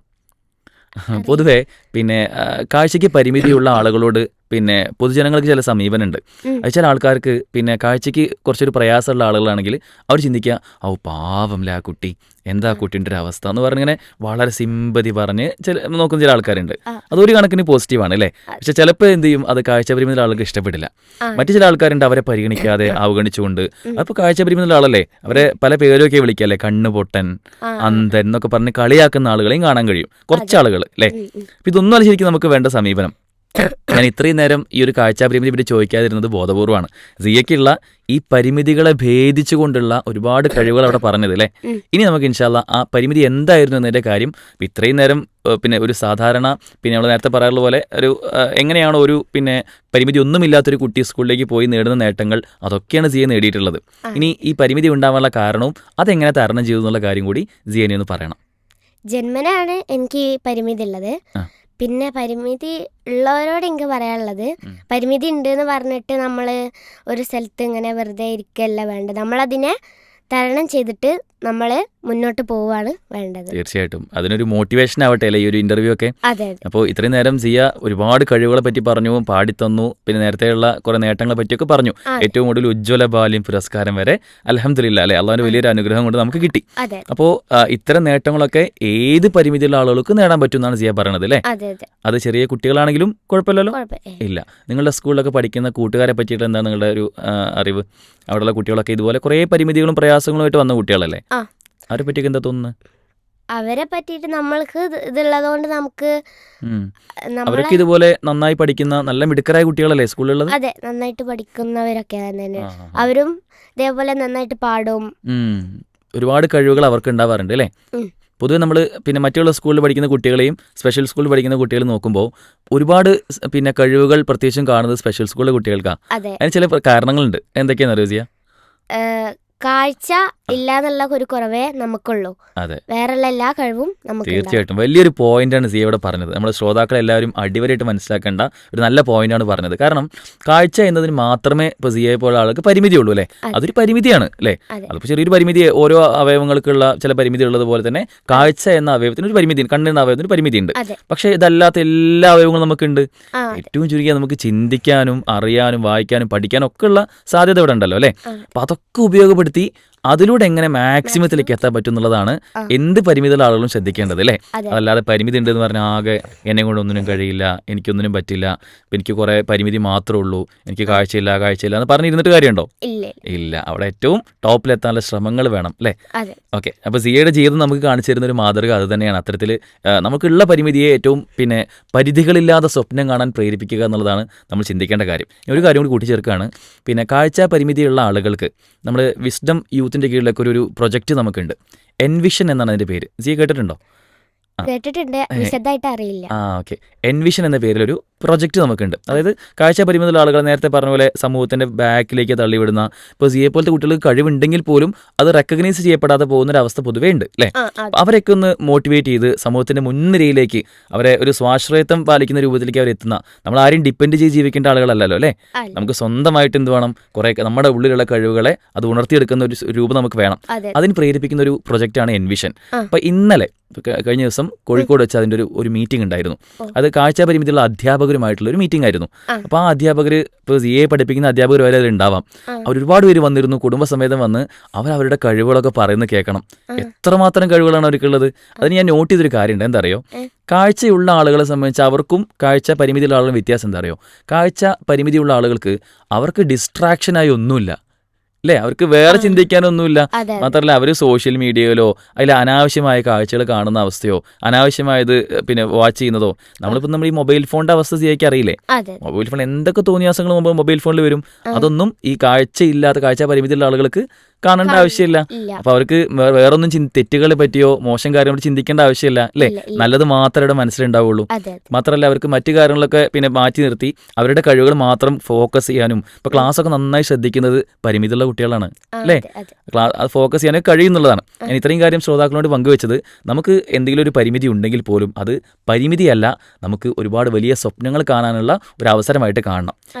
പൊതുവെ പിന്നെ കാഴ്ചയ്ക്ക് പരിമിതിയുള്ള ആളുകളോട് പിന്നെ പൊതുജനങ്ങൾക്ക് ചില സമീപനമുണ്ട്. അത് ചില ആൾക്കാർക്ക് പിന്നെ കാഴ്ചയ്ക്ക് കുറച്ചൊരു പ്രയാസമുള്ള ആളുകളാണെങ്കിൽ അവർ ചിന്തിക്കുക, ഔ പാവംല്ലേ ആ കുട്ടി, എന്താ ആ കുട്ടീൻ്റെ ഒരു അവസ്ഥ എന്ന് പറഞ്ഞിങ്ങനെ വളരെ സിമ്പതി പറഞ്ഞ് നോക്കുന്ന ചില ആൾക്കാരുണ്ട്. അതൊരു കണക്കിന് പോസിറ്റീവാണ് അല്ലേ. പക്ഷെ ചിലപ്പോൾ എന്ത് ചെയ്യും, അത് കാഴ്ചപരിമിതിയുള്ള ആൾക്ക് ഇഷ്ടപ്പെടില്ല. മറ്റു ചില ആൾക്കാരുണ്ട് അവരെ പരിഗണിക്കാതെ അവഗണിച്ചുകൊണ്ട്, അപ്പോൾ കാഴ്ചപരിമിതിയുള്ള ആളല്ലേ അവരെ പല പേരൊക്കെ വിളിക്കല്ലേ, കണ്ണുപൊട്ടൻ, അന്ധൻ എന്നൊക്കെ പറഞ്ഞ് കളിയാക്കുന്ന ആളുകളെയും കാണാൻ കഴിയും, കുറച്ചാളുകൾ അല്ലേ. അപ്പം ഇതൊന്നും അല്ല ശരിക്കും നമുക്ക് വേണ്ട സമീപനം. ഞാൻ ഇത്രയും നേരം ഈ ഒരു കാഴ്ചാപരിമിതി പറ്റി ചോദിക്കാതിരുന്നത് ബോധപൂർവമാണ്. സിയയ്ക്കുള്ള ഈ പരിമിതികളെ ഭേദിച്ചുകൊണ്ടുള്ള ഒരുപാട് കഴിവുകൾ അവിടെ പറഞ്ഞത് അല്ലേ. ഇനി നമുക്ക് ഇൻഷാല്ലാ ആ പരിമിതി എന്തായിരുന്നു എന്നതിൻ്റെ കാര്യം ഇത്രയും നേരം പിന്നെ ഒരു സാധാരണ പിന്നെ നമ്മൾ നേരത്തെ പറയാറുള്ള പോലെ ഒരു എങ്ങനെയാണോ ഒരു പിന്നെ പരിമിതി ഒന്നുമില്ലാത്തൊരു കുട്ടി സ്കൂളിലേക്ക് പോയി നേടുന്ന നേട്ടങ്ങൾ, അതൊക്കെയാണ് സിയ നേടിയിട്ടുള്ളത്. ഇനി ഈ പരിമിതി ഉണ്ടാവാനുള്ള കാരണവും അതെങ്ങനെ തരണം ചെയ്തു എന്നുള്ള കാര്യം കൂടി സിയനെ ഒന്ന് പറയണം. ജന്മനാണ് എനിക്ക് പരിമിതി ഉള്ളത്. പിന്നെ പരിമിതി ഉള്ളവരോട് എനിക്ക് പറയാനുള്ളത്, പരിമിതി ഉണ്ട് എന്ന് പറഞ്ഞിട്ട് നമ്മൾ ഒരു സ്ഥലത്ത് ഇങ്ങനെ വെറുതെ ഇരിക്കല്ല വേണ്ടത്. നമ്മളതിനെ തരണം ചെയ്തിട്ട് നമ്മൾ മുന്നോട്ട് പോവുകയാണ് വേണ്ടത്. തീർച്ചയായിട്ടും അതിനൊരു മോട്ടിവേഷൻ ആവട്ടെ അല്ലേ ഈ ഒരു ഇന്റർവ്യൂ ഒക്കെ. അതെ. അപ്പോൾ ഇത്രയും നേരം സിയ ഒരുപാട് കഴിവുകളെ പറ്റി പറഞ്ഞു, പാടിത്തന്നു, പിന്നെ നേരത്തെയുള്ള കുറെ നേട്ടങ്ങളെ പറ്റിയൊക്കെ പറഞ്ഞു. ഏറ്റവും കൂടുതൽ ഉജ്ജ്വല ബാല്യം പുരസ്കാരം വരെ അൽഹംദുലില്ലാ അല്ലെ, അള്ളാഹുവിന്റെ വലിയൊരു അനുഗ്രഹം കൊണ്ട് നമുക്ക് കിട്ടി. അപ്പോൾ ഇത്തരം നേട്ടങ്ങളൊക്കെ ഏത് പരിമിതിയുള്ള ആളുകൾക്ക് നേടാൻ പറ്റും എന്നാണ് സിയ പറയണത് അല്ലേ. അത് ചെറിയ കുട്ടികളാണെങ്കിലും കുഴപ്പമില്ലല്ലോ. ഇല്ല, നിങ്ങളുടെ സ്കൂളിലൊക്കെ പഠിക്കുന്ന കൂട്ടുകാരെ പറ്റിയിട്ട് എന്താണ് നിങ്ങളുടെ ഒരു അറിവ്? അവിടെയുള്ള കുട്ടികളൊക്കെ ഇതുപോലെ കുറേ പരിമിതികളും പ്രയാസങ്ങളുമായിട്ട് വന്ന കുട്ടികളല്ലേ, അവരെ പറ്റിയൊക്കെ എന്താ തോന്നുന്നത്? അവരെ പറ്റിയിട്ട് നമ്മൾക്ക് ഇതുള്ളതുകൊണ്ട് നമുക്ക് അവരൊക്കെ ഇതുപോലെ നന്നായി പഠിക്കുന്ന നല്ല മിടുക്കരായ കുട്ടികളല്ലേ സ്കൂളിലുള്ളത്? അതെ, നന്നായിട്ട് പഠിക്കുന്നവരൊക്കെ തന്നെ. അവരും ഇതേപോലെ നന്നായിട്ട് പാടും. ഒരുപാട് കഴിവുകൾ അവർക്ക് ഉണ്ടാവാറുണ്ട് അല്ലേ. പൊതുവെ നമ്മൾ പിന്നെ മറ്റുള്ള സ്കൂളിൽ പഠിക്കുന്ന കുട്ടികളെയും സ്പെഷ്യൽ സ്കൂളിൽ പഠിക്കുന്ന കുട്ടികളെ നോക്കുമ്പോൾ ഒരുപാട് പിന്നെ കഴിവുകൾ പ്രത്യേകിച്ചും കാണുന്നത് സ്പെഷ്യൽ സ്കൂളിലെ കുട്ടികൾക്കാണ്. അതിന് ചില കാരണങ്ങളുണ്ട്. എന്തൊക്കെയാണെന്ന് അറിയോ സിയ? കാഴ്ച ഇല്ലാന്നുള്ള ഒരു കുറവേ നമുക്കുള്ളൂ. വേറെയുള്ള എല്ലാ കഴിവും നമുക്ക്. തീർച്ചയായിട്ടും വലിയൊരു പോയിന്റാണ് സിയ ഇവിടെ പറഞ്ഞത്. നമ്മുടെ ശ്രോതാക്കളെ എല്ലാവരും അടിവരായിട്ട് മനസ്സിലാക്കേണ്ട ഒരു നല്ല പോയിന്റാണ് പറഞ്ഞത്. കാരണം കാഴ്ച എന്നതിന് മാത്രമേ ഇപ്പോൾ സിയയെ പോലെ ആൾക്ക് പരിമിതിയുള്ളൂ അല്ലേ. അതൊരു പരിമിതിയാണ് അല്ലേ. അതിപ്പോൾ ചെറിയൊരു പരിമിതി, ഓരോ അവയവങ്ങൾക്കുള്ള ചില പരിമിതി ഉള്ളതുപോലെ തന്നെ കാഴ്ച എന്ന അവയവത്തിന് ഒരു പരിമിതി, കണ്ണെന്ന അവയവത്തിന് പരിമിതിയുണ്ട്. പക്ഷേ ഇതല്ലാത്ത എല്ലാ അവയവങ്ങളും നമുക്കുണ്ട്. ഏറ്റവും ചുരുങ്ങിയ നമുക്ക് ചിന്തിക്കാനും അറിയാനും വായിക്കാനും പഠിക്കാനും ഒക്കെ ഉള്ള സാധ്യത ഇവിടെ ഉണ്ടല്ലോ അല്ലേ. അപ്പം അതൊക്കെ ഉപയോഗപ്പെടുത്തി അതിലൂടെ എങ്ങനെ മാക്സിമത്തിലേക്ക് എത്താൻ പറ്റും എന്നുള്ളതാണ് എന്ത് പരിമിതിയുള്ള ആളുകളും ശ്രദ്ധിക്കേണ്ടത് അല്ലേ. അതല്ലാതെ പരിമിതി ഉണ്ടെന്ന് പറഞ്ഞാൽ ആകെ എന്നെ കൊണ്ടൊന്നിനും കഴിയില്ല, എനിക്കൊന്നിനും പറ്റില്ല, എനിക്ക് കുറേ പരിമിതി മാത്രമേ ഉള്ളൂ, എനിക്ക് കാഴ്ചയില്ല എന്ന് പറഞ്ഞിരുന്നിട്ട് കാര്യമുണ്ടോ? ഇല്ല. അവിടെ ഏറ്റവും ടോപ്പിലെത്താനുള്ള ശ്രമങ്ങൾ വേണം അല്ലേ. ഓക്കെ. അപ്പോൾ സിയയുടെ ജീവിതം നമുക്ക് കാണിച്ചു തരുന്ന ഒരു മാതൃക അത് തന്നെയാണ്. അത്തരത്തിൽ നമുക്കുള്ള പരിമിതിയെ ഏറ്റവും പിന്നെ പരിധികളില്ലാതെ സ്വപ്നം കാണാൻ പ്രേരിപ്പിക്കുക എന്നുള്ളതാണ് നമ്മൾ ചിന്തിക്കേണ്ട കാര്യം. ഒരു കാര്യം കൂടി കൂട്ടിച്ചേർക്കുകയാണ്. പിന്നെ കാഴ്ച പരിമിതിയുള്ള ആളുകൾക്ക് നമ്മൾ വിസ്ഡം യൂത്തിൻ്റെ കീഴിലൊക്കെ ഒരു പ്രൊജക്റ്റ് നമുക്കുണ്ട്. എൻവിഷൻ എന്നാണ് അതിൻ്റെ പേര്. സിയ കേട്ടിട്ടുണ്ടോ? കേട്ടിട്ടുണ്ട്, വിശദമായിട്ട് അറിയില്ല. ഓക്കെ. എൻവിഷൻ എന്ന പേരിലൊരു പ്രൊജക്റ്റ് നമുക്കുണ്ട്. അതായത് കാഴ്ച പരിമിതിയുള്ള ആളുകൾ നേരത്തെ പറഞ്ഞ പോലെ സമൂഹത്തിന്റെ ബാക്കിലേക്ക് തള്ളിവിടുന്ന, ഇപ്പോൾ സിയെ പോലത്തെ കുട്ടികൾക്ക് കഴിവുണ്ടെങ്കിൽ പോലും അത് റെക്കഗ്നൈസ് ചെയ്യപ്പെടാതെ പോകുന്നൊരവസ്ഥ പൊതുവേ ഉണ്ട് അല്ലേ. അവരൊക്കെ ഒന്ന് മോട്ടിവേറ്റ് ചെയ്ത് സമൂഹത്തിന്റെ മുൻനിരയിലേക്ക് അവരെ ഒരു സ്വാശ്രയത്വം പാലിക്കുന്ന രൂപത്തിലേക്ക് അവരെത്തുന്ന, നമ്മൾ ആരെയും ഡിപ്പെൻഡ് ചെയ്ത് ജീവിക്കേണ്ട ആളുകളല്ലല്ലോ അല്ലേ. നമുക്ക് സ്വന്തമായിട്ട് എന്ത് വേണം, കുറെ നമ്മുടെ ഉള്ളിലുള്ള കഴിവുകളെ അത് ഉണർത്തിയെടുക്കുന്ന ഒരു രൂപം നമുക്ക് വേണം. അതിന് പ്രേരിപ്പിക്കുന്ന ഒരു പ്രൊജക്റ്റാണ് എൻവിഷൻ. അപ്പൊ ഇന്നലെ കഴിഞ്ഞ ദിവസം കോഴിക്കോട് വെച്ച് അതിൻ്റെ ഒരു മീറ്റിംഗ് ഉണ്ടായിരുന്നു. അത് കാഴ്ച പരിമിതിയുള്ള അധ്യാപകരുമായിട്ടുള്ള ഒരു മീറ്റിംഗ് ആയിരുന്നു. അപ്പോൾ ആ അധ്യാപകർ, ഇപ്പോൾ സിയെ പഠിപ്പിക്കുന്ന അധ്യാപകർ വരെ അതിലുണ്ടാവാം. അവർ ഒരുപാട് പേര് വന്നിരുന്നു, കുടുംബസമേതം വന്ന് അവരുടെ കഴിവുകളൊക്കെ പറയുന്നത് കേൾക്കണം. എത്രമാത്രം കഴിവുകളാണ് അവർക്കുള്ളത്. അതിന് ഞാൻ നോട്ട് ചെയ്തൊരു കാര്യമുണ്ട്. എന്താ അറിയോ, കാഴ്ചയുള്ള ആളുകളെ സംബന്ധിച്ച് അവർക്കും കാഴ്ച പരിമിതിയുള്ള ആളുകളും വ്യത്യാസം എന്താ അറിയോ. കാഴ്ച പരിമിതിയുള്ള ആളുകൾക്ക് അവർക്ക് ഡിസ്ട്രാക്ഷനായി ഒന്നുമില്ല അല്ലേ. അവർക്ക് വേറെ ചിന്തിക്കാനൊന്നുമില്ല. മാത്രമല്ല അവർ സോഷ്യൽ മീഡിയയിലോ അതിൽ അനാവശ്യമായ കാഴ്ചകൾ കാണുന്ന അവസ്ഥയോ അനാവശ്യമായത് പിന്നെ വാച്ച് ചെയ്യുന്നതോ, നമ്മൾ ഈ മൊബൈൽ ഫോണിന്റെ അവസ്ഥ ചെയ്യാൻ അറിയില്ലേ. മൊബൈൽ ഫോൺ എന്തൊക്കെ തോന്നിയാസങ്ങൾ മൊബൈൽ ഫോണിൽ വരും. അതൊന്നും ഈ കാഴ്ച പരിമിതിയുള്ള ആളുകൾക്ക് കാണേണ്ട ആവശ്യമില്ല. അപ്പൊ അവർക്ക് വേറൊന്നും തെറ്റുകളെ പറ്റിയോ മോശം കാര്യങ്ങൾ ചിന്തിക്കേണ്ട ആവശ്യമില്ല അല്ലേ. നല്ലത് മാത്രമേ മനസ്സിലുണ്ടാവുള്ളൂ. മാത്രമല്ല അവർക്ക് മറ്റു കാര്യങ്ങളൊക്കെ പിന്നെ മാറ്റി നിർത്തി അവരുടെ കഴിവുകൾ മാത്രം ഫോക്കസ് ചെയ്യാനും, ഇപ്പൊ ക്ലാസ് ഒക്കെ നന്നായി ശ്രദ്ധിക്കുന്നത് പരിമിതിയുള്ള കുട്ടികളാണ് അല്ലേ. അത് ഫോക്കസ് ചെയ്യാനൊക്കെ കഴിയുന്നുള്ളതാണ്. ഞാൻ ഇത്രയും കാര്യം ശ്രോതാക്കളോട് പങ്കുവെച്ചത്, നമുക്ക് എന്തെങ്കിലും ഒരു പരിമിതി ഉണ്ടെങ്കിൽ പോലും അത് പരിമിതിയല്ല, നമുക്ക് ഒരുപാട് വലിയ സ്വപ്നങ്ങൾ കാണാനുള്ള ഒരു അവസരമായിട്ട് കാണണം.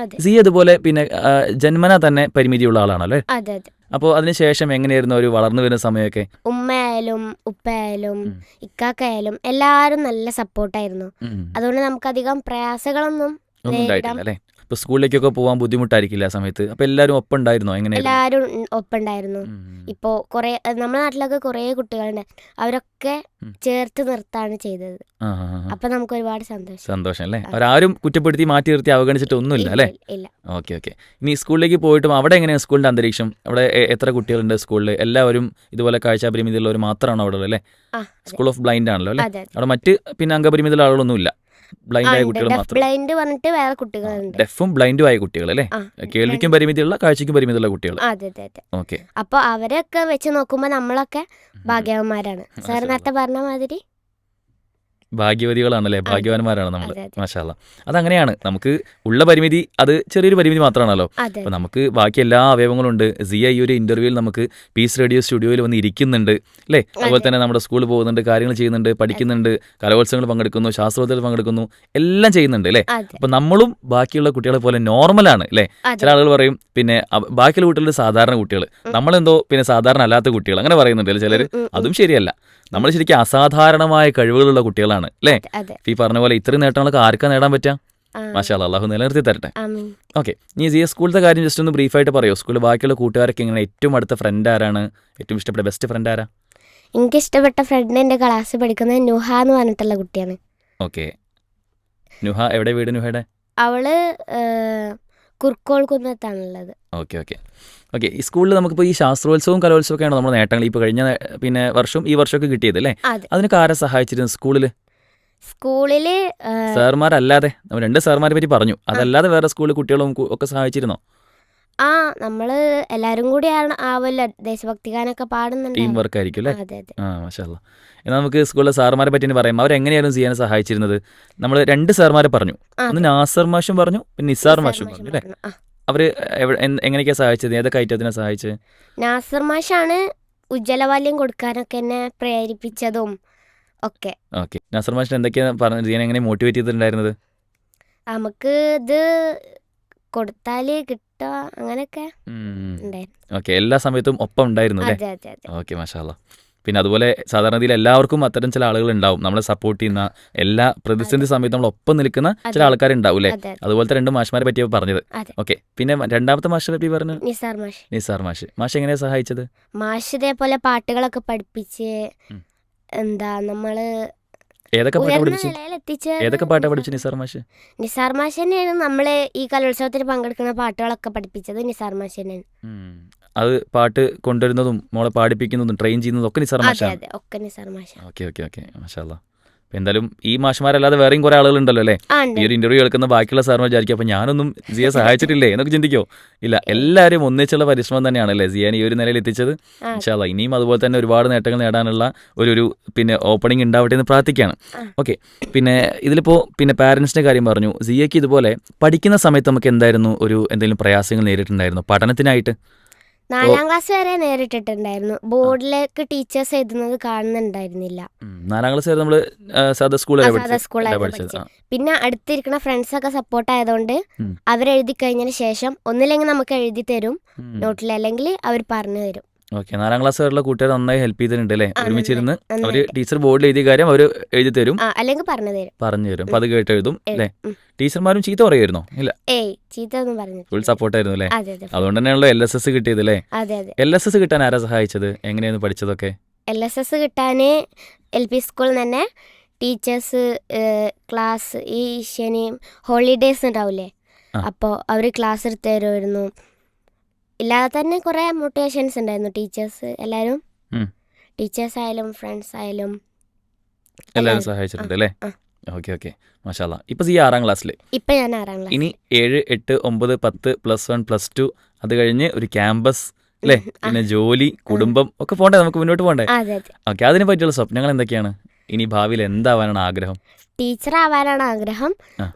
സി അതുപോലെ പിന്നെ ജന്മന തന്നെ പരിമിതിയുള്ള ആളാണല്ലേ. അപ്പോൾ അതിനുശേഷം എങ്ങനെയായിരുന്നു ഒരു വളർന്നു വരുന്ന സമയമൊക്കെ? ഉമ്മയായാലും ഉപ്പയായാലും ഇക്കാക്കയായാലും എല്ലാവരും നല്ല സപ്പോർട്ടായിരുന്നു. അതുകൊണ്ട് നമുക്കധികം പ്രയാസങ്ങളൊന്നും ഒന്നും ഉണ്ടായിട്ടില്ല അല്ലേ? ഇപ്പൊ സ്കൂളിലേക്കൊക്കെ പോകാൻ ബുദ്ധിമുട്ടായിരിക്കില്ല ആ സമയത്ത്. അപ്പൊ എല്ലാവരും ഒപ്പം ഉണ്ടായിരുന്നോ? എങ്ങനെയായിരുന്നു? എല്ലാരും ഒപ്പുണ്ടായിരുന്നു. ഉം. ഇപ്പോ കുറെ നമ്മുടെ നാട്ടിലൊക്കെ കുറെ കുട്ടികളുണ്ട്, അവരൊക്കെ ഉം. ചേർത്ത് നിർത്താണ് ചെയ്തത്. ആ, ആ, ആ. അപ്പൊ നമുക്ക് ഒരുപാട് സന്തോഷം. സന്തോഷം അല്ലേ? ആ. അവരാരും കുറ്റപ്പെടുത്തി മാറ്റി നിർത്തി അവഗണിച്ചിട്ട് ഒന്നുമില്ല അല്ലേ? ഇല്ല. Okay okay. ഇനി സ്കൂളിലേക്ക് പോയിട്ടും അവിടെ എങ്ങനെയാണ് സ്കൂളിന്റെ അന്തരീക്ഷം? അവിടെ എത്ര കുട്ടികളുണ്ട് സ്കൂളിൽ? എല്ലാവരും ഇതുപോലെ കാഴ്ചാപരിമിതിയുള്ളവർ മാത്രമാണോ അവിടെ ഉള്ളത് അല്ലേ? ആ, സ്കൂൾ ഓഫ് ബ്ലൈൻഡ് ആണല്ലോ അല്ലേ? അതെ. അവിടെ മറ്റ് പിന്നെ അംഗപരിമിതിയുള്ള ആളുകളൊന്നുമില്ല, ബ്ലൈൻഡ് ആയ കുട്ടികൾ ഡെഫ് മാത്രം. ബ്ലൈൻഡ് പറഞ്ഞിട്ട് വേറെ കുട്ടികളുണ്ട്. ഡെഫും ബ്ലൈൻഡും ആയ കുട്ടികൾ അല്ലേ? ആ, കേൾവിക്കും പരിമിതിയുള്ള, കാഴ്ചയ്ക്കും പരിമിതിയുള്ള കുട്ടികൾ. അതെ. ഓക്കെ. അപ്പൊ അവരൊക്കെ വെച്ച് നോക്കുമ്പോ നമ്മളൊക്കെ ഭാഗ്യവാന്മാരാണ്. സാർ നേരത്തെ പറഞ്ഞ മാതിരി. ഭാഗ്യവതികളാണല്ലേ? അതെ. ഭാഗ്യവാന്മാരാണ് നമ്മൾ. അതെ. മാഷാ അല്ലാ. അതങ്ങനെയാണ്. നമുക്ക് ഉള്ള പരിമിതി അത് ചെറിയൊരു പരിമിതി മാത്രമാണല്ലോ. അതെ. അപ്പോൾ നമുക്ക് ബാക്കി എല്ലാ അവയവങ്ങളും ഉണ്ട്. സിയ ഈ ഒരു ഇന്റർവ്യൂവിൽ നമുക്ക് പീസ് റേഡിയോ സ്റ്റുഡിയോയിൽ വന്ന് ഇരിക്കുന്നുണ്ട് അല്ലേ? അതുപോലെ തന്നെ നമ്മുടെ സ്കൂളിൽ പോകുന്നുണ്ട്, കാര്യങ്ങൾ ചെയ്യുന്നുണ്ട്, പഠിക്കുന്നുണ്ട്, കലോത്സവങ്ങൾ പങ്കെടുക്കുന്നു, ശാസ്ത്രോത്സവത്തിൽ പങ്കെടുക്കുന്നു, എല്ലാം ചെയ്യുന്നുണ്ട് അല്ലേ? അതെ. അപ്പോൾ നമ്മളും ബാക്കിയുള്ള കുട്ടികളെ പോലെ നോർമലാണ് അല്ലേ? ചില ആളുകൾ പറയും പിന്നെ ബാക്കിയുള്ള കുട്ടികൾ സാധാരണ കുട്ടികൾ, നമ്മളെന്തോ പിന്നെ സാധാരണ അല്ലാത്ത കുട്ടികൾ അങ്ങനെ പറയുന്നുണ്ട് അല്ലേ ചിലർ. അതും ശരിയല്ല. നമ്മൾ ശരിക്കും അസാധാരണമായ കഴിവുകളുള്ള കുട്ടികളാണ് അല്ലേ? അതെ. ഈ പറഞ്ഞ പോലെ ഇത്രയും നേട്ടങ്ങളൊക്കെ ആർക്കാ നേടാൻ പറ്റുക? ആ, മാഷാ അല്ലാ, അള്ളാഹു നിലനിർത്തി തരട്ടെ. ആമീൻ. ഓക്കെ. ഇനി സിയ സ്കൂളിലത്തെ കാര്യം ജസ്റ്റ് ഒന്ന് ബ്രീഫായിട്ട് പറയുമോ? സ്കൂളിൽ ബാക്കിയുള്ള കൂട്ടുകാരൊക്കെ എങ്ങനെ? ഏറ്റവും അടുത്ത ഫ്രണ്ട് ആരാണ്? ഏറ്റവും ഇഷ്ടപ്പെട്ട ബെസ്റ്റ് ഫ്രണ്ട് ആരാ? എനിക്ക് ഇഷ്ടപ്പെട്ട ഫ്രണ്ട് എൻ്റെ ക്ലാസ്സിൽ പഠിക്കുന്നത് നുഹ എന്ന് പറഞ്ഞിട്ടുള്ള കുട്ടിയാണ്. ഓക്കെ. നുഹ എവിടെ വീട്? നുഹയുടെ അവള് കുർക്കോൾ കുന്നത്താണുള്ളത്. Okay okay okay. ഈ സ്കൂളിൽ നമുക്കിപ്പോൾ ഈ ശാസ്ത്രോത്സവവും കലോത്സവം ഒക്കെയാണ് നമ്മുടെ നേട്ടങ്ങൾ. ഇപ്പോൾ കഴിഞ്ഞ പിന്നെ വർഷവും ഈ വർഷമൊക്കെ കിട്ടിയത് അല്ലേ? അതെ. അതിനൊക്കെ ആരെ സഹായിച്ചിരുന്നു സ്കൂളിൽ? സ്കൂളില് സാർമാരല്ലാതെ നമ്മൾ 2 സാർമാരെ പറ്റി പറഞ്ഞു, അതല്ലാതെ വേറെ സ്കൂളിൽ കുട്ടികളും ഒക്കെ സഹായിച്ചിരുന്നോ? നമ്മള് എല്ലാരും കൂടി ആവല്ലോ ദേശഭക്തി ഗാനൊക്കെ പാടുന്നുണ്ട്. ടീം വർക്ക് ആയിരിക്കും അല്ലേ? അതെ. ആ, മാഷാ അല്ലാ. എന്നാൽ നമുക്ക് സ്കൂളിലെ സാർമാരെ പറ്റി തന്നെ പറയാം. അവരെങ്ങനെയായിരുന്നു ചെയ്യാൻ സഹായിച്ചിരുന്നത്? നമ്മൾ 2 സാർമാരെ പറഞ്ഞു. ഒന്ന് നാസർ മാഷും പറഞ്ഞു, പിന്നെ നിസാർ മാഷും പറഞ്ഞു അല്ലേ? അവർ എങ്ങനെയൊക്കെയാണ് സഹായിച്ചത്? ഏതൊക്കെ ഐറ്റത്തിനെ സഹായിച്ചത്? നാസർ മാഷാണ് ഉജ്ജ്വലവാല്യം കൊടുക്കാനൊക്കെ എന്നെ പ്രേരിപ്പിച്ചതും ഒക്കെ. ഓക്കെ. നാസർ മാഷിന് എന്തൊക്കെയാണ് പറഞ്ഞത്? ചെയ്യാൻ എങ്ങനെ മോട്ടിവേറ്റ് ചെയ്തിട്ടുണ്ടായിരുന്നത്? നമുക്ക് ഇത് കൊടുത്താല് കിട്ടുക അങ്ങനെയൊക്കെ ഉണ്ടായിരുന്നു. ഓക്കെ. എല്ലാ സമയത്തും ഒപ്പം ഉണ്ടായിരുന്നു അല്ലേ? അതെ. ഓക്കെ, മാഷാ അല്ലാ. പിന്നെ അതുപോലെ സാധാരണ രീതിയിൽ എല്ലാവർക്കും അത്തരം ചില ആളുകൾ ഉണ്ടാവും, നമ്മളെ സപ്പോർട്ട് ചെയ്യുന്ന, എല്ലാ പ്രതിസന്ധി സമയത്ത് നമ്മൾ ഒപ്പം നിൽക്കുന്ന ചില ആൾക്കാരുണ്ടാവും അല്ലേ? അതെ. അതുപോലത്തെ 2 മാഷ്മാരെ പറ്റിയാണ് പറഞ്ഞത്. അതെ. ഓക്കെ. പിന്നെ രണ്ടാമത്തെ മാഷിനെ പറ്റി പറഞ്ഞു, നിസാർ മാഷ്. നിസാർ മാഷ്. മാഷ് എങ്ങനെയാണ് സഹായിച്ചത്? മാഷ് ഇതേപോലെ പാട്ടുകളൊക്കെ പഠിപ്പിച്ച് നമ്മള് ഏതൊക്കെ പാട്ടാ ഉയർന്ന പഠിപ്പിച്ചു? നിലയിലെത്തിച്ച്. ഏതൊക്കെ പാട്ടാ പഠിച്ചു നിസാർ മാഷ്? നിസാർ മാഷ് തന്നെയാണ് നമ്മള് ഈ കലോത്സവത്തിൽ പങ്കെടുക്കുന്ന പാട്ടുകളൊക്കെ പഠിപ്പിച്ചത്. നിസാർ മാഷ് തന്നെയാണ്. അത് പാട്ട് കൊണ്ടുവരുന്നതും മോളെ പാടിപ്പിക്കുന്നതും ട്രെയിൻ ചെയ്യുന്നതും ഒക്കെ നിസാർ മാഷാണ്. അതെ, ഒക്കെ നിസാർ മാഷ്. ഓക്കെ. മാഷാ അല്ലാ. അപ്പോൾ എന്തായാലും ഈ മാഷ്മാരല്ലാതെ വേറെയും കുറേ ആളുകളുണ്ടല്ലോ അല്ലേ? ഈ ഒരു ഇന്റർവ്യൂ കേൾക്കുന്ന ബാക്കിയുള്ള സാറിന് വിചാരിക്കും അപ്പോൾ ഞാനൊന്നും സിയെ സഹായിച്ചിട്ടില്ലേ എന്നൊക്കെ ചിന്തിക്കോ? ഇല്ല, എല്ലാവരും ഒന്നിച്ചുള്ള പരിശ്രമം തന്നെയാണ് അല്ലേ സിയാൻ ഈ ഒരു നിലയിൽ എത്തിച്ചത്. ഇൻഷാ അല്ലാ ഇനിയും അതുപോലെ തന്നെ ഒരുപാട് നേട്ടങ്ങൾ നേടാനുള്ള ഒരു പിന്നെ ഓപ്പണിംഗ് ഉണ്ടാവട്ടെ എന്ന് പ്രാർത്ഥിക്കുകയാണ്. ഓക്കെ. പിന്നെ ഇതിലിപ്പോൾ പിന്നെ പാരൻസിൻ്റെ കാര്യം പറഞ്ഞു. സിയയ്ക്ക് ഇതുപോലെ പഠിക്കുന്ന സമയത്ത് നമുക്ക് എന്തായിരുന്നു എന്തെങ്കിലും പ്രയാസങ്ങൾ നേരിട്ടുണ്ടായിരുന്നു പഠനത്തിനായിട്ട്? 4ാം ക്ലാസ് വരെ നേരിട്ടിട്ടുണ്ടായിരുന്നു. ബോർഡിലേക്ക് ടീച്ചേഴ്സ് എഴുതുന്നത് കാണുന്നുണ്ടായിരുന്നില്ല. 4ാം ക്ലാസ് വരെ നമ്മൾ സാധാ സാധാ സ്കൂളായിരുന്നു സ്കൂളിലാണ് പഠിച്ചത്. പഠിച്ചത്. പിന്നെ അടുത്തിരിക്കുന്ന ഫ്രണ്ട്സൊക്കെ സപ്പോർട്ട് ആയതുകൊണ്ട് അവരെഴുതി കഴിഞ്ഞതിന് ശേഷം ഒന്നില്ലെങ്കിൽ നമുക്ക് എഴുതി തരും നോട്ടിൽ, അല്ലെങ്കിൽ അവർ പറഞ്ഞു തരും. ഓക്കെ. 4ാം ക്ലാസ് വരെയുള്ള കൂട്ടുകാർ നന്നായി ഹെൽപ്പ് ചെയ്തിട്ടുണ്ട് അല്ലേ? ഒരുമിച്ചിരുന്ന് അവർ നന്നായിട്ട്. ടീച്ചർ ബോർഡിൽ എഴുതിയ കാര്യം അവർ എഴുതി തരും, അല്ലെങ്കിൽ പറഞ്ഞു തരും. അപ്പോൾ അത് കേട്ട് എഴുതും അല്ലേ? ടീച്ചർമാരും ചീത്ത പറയുമായിരുന്നോ? ഇല്ല, ചീത്ത ഒന്നും പറഞ്ഞു. ഫുൾ സപ്പോർട്ടായിരുന്നു അല്ലേ? അതെ. അതുകൊണ്ട് തന്നെയാണല്ലോ LSS കിട്ടിയത് അല്ലേ? അതെ. LSS കിട്ടാൻ ആരാ സഹായിച്ചത്? എങ്ങനെയായിരുന്നു പഠിച്ചതൊക്കെ? LSS കിട്ടാന് LP സ്കൂളിൽ തന്നെ ടീച്ചേഴ്സ് ക്ലാസ് ഈ ശനിയും ഹോളിഡേയ്സ് ഉണ്ടാവില്ലേ, അപ്പോൾ അവർ ക്ലാസ് എടുത്ത് തരുമായിരുന്നു. ഇല്ലാതെ തന്നെ കുറേ മോട്ടിവേഷൻസ് ഉണ്ടായിരുന്നു. ടീച്ചേഴ്സ് എല്ലാവരും, ടീച്ചേഴ്സ് ആയാലും ഫ്രണ്ട്സ് ആയാലും എല്ലാവരും സഹായിച്ചിട്ടുണ്ട് അല്ലേ? ഓക്കെ. മാഷാ അല്ലാ. ഇപ്പോൾ സിയ 6ാം ക്ലാസ്സിൽ. ഇപ്പം ഞാൻ 6ാം ക്ലാസ്. ഇനി 7, 8, 9, 10, +1, +2 അത് കഴിഞ്ഞ് ഒരു ക്യാമ്പസ് അല്ലേ? പിന്നെ ജോലി, കുടുംബം ഒക്കെ പോകണ്ടേ? നമുക്ക് മുന്നോട്ട് പോകണ്ടേ? അതെ. ഓക്കെ. അതിനെ പറ്റിയുള്ള സ്വപ്നങ്ങൾ എന്തൊക്കെയാണ്? ഇനി ഭാവിയിൽ എന്താവാനാണ് ആഗ്രഹം? ടീച്ചർ ആവാനാണ് ആഗ്രഹം.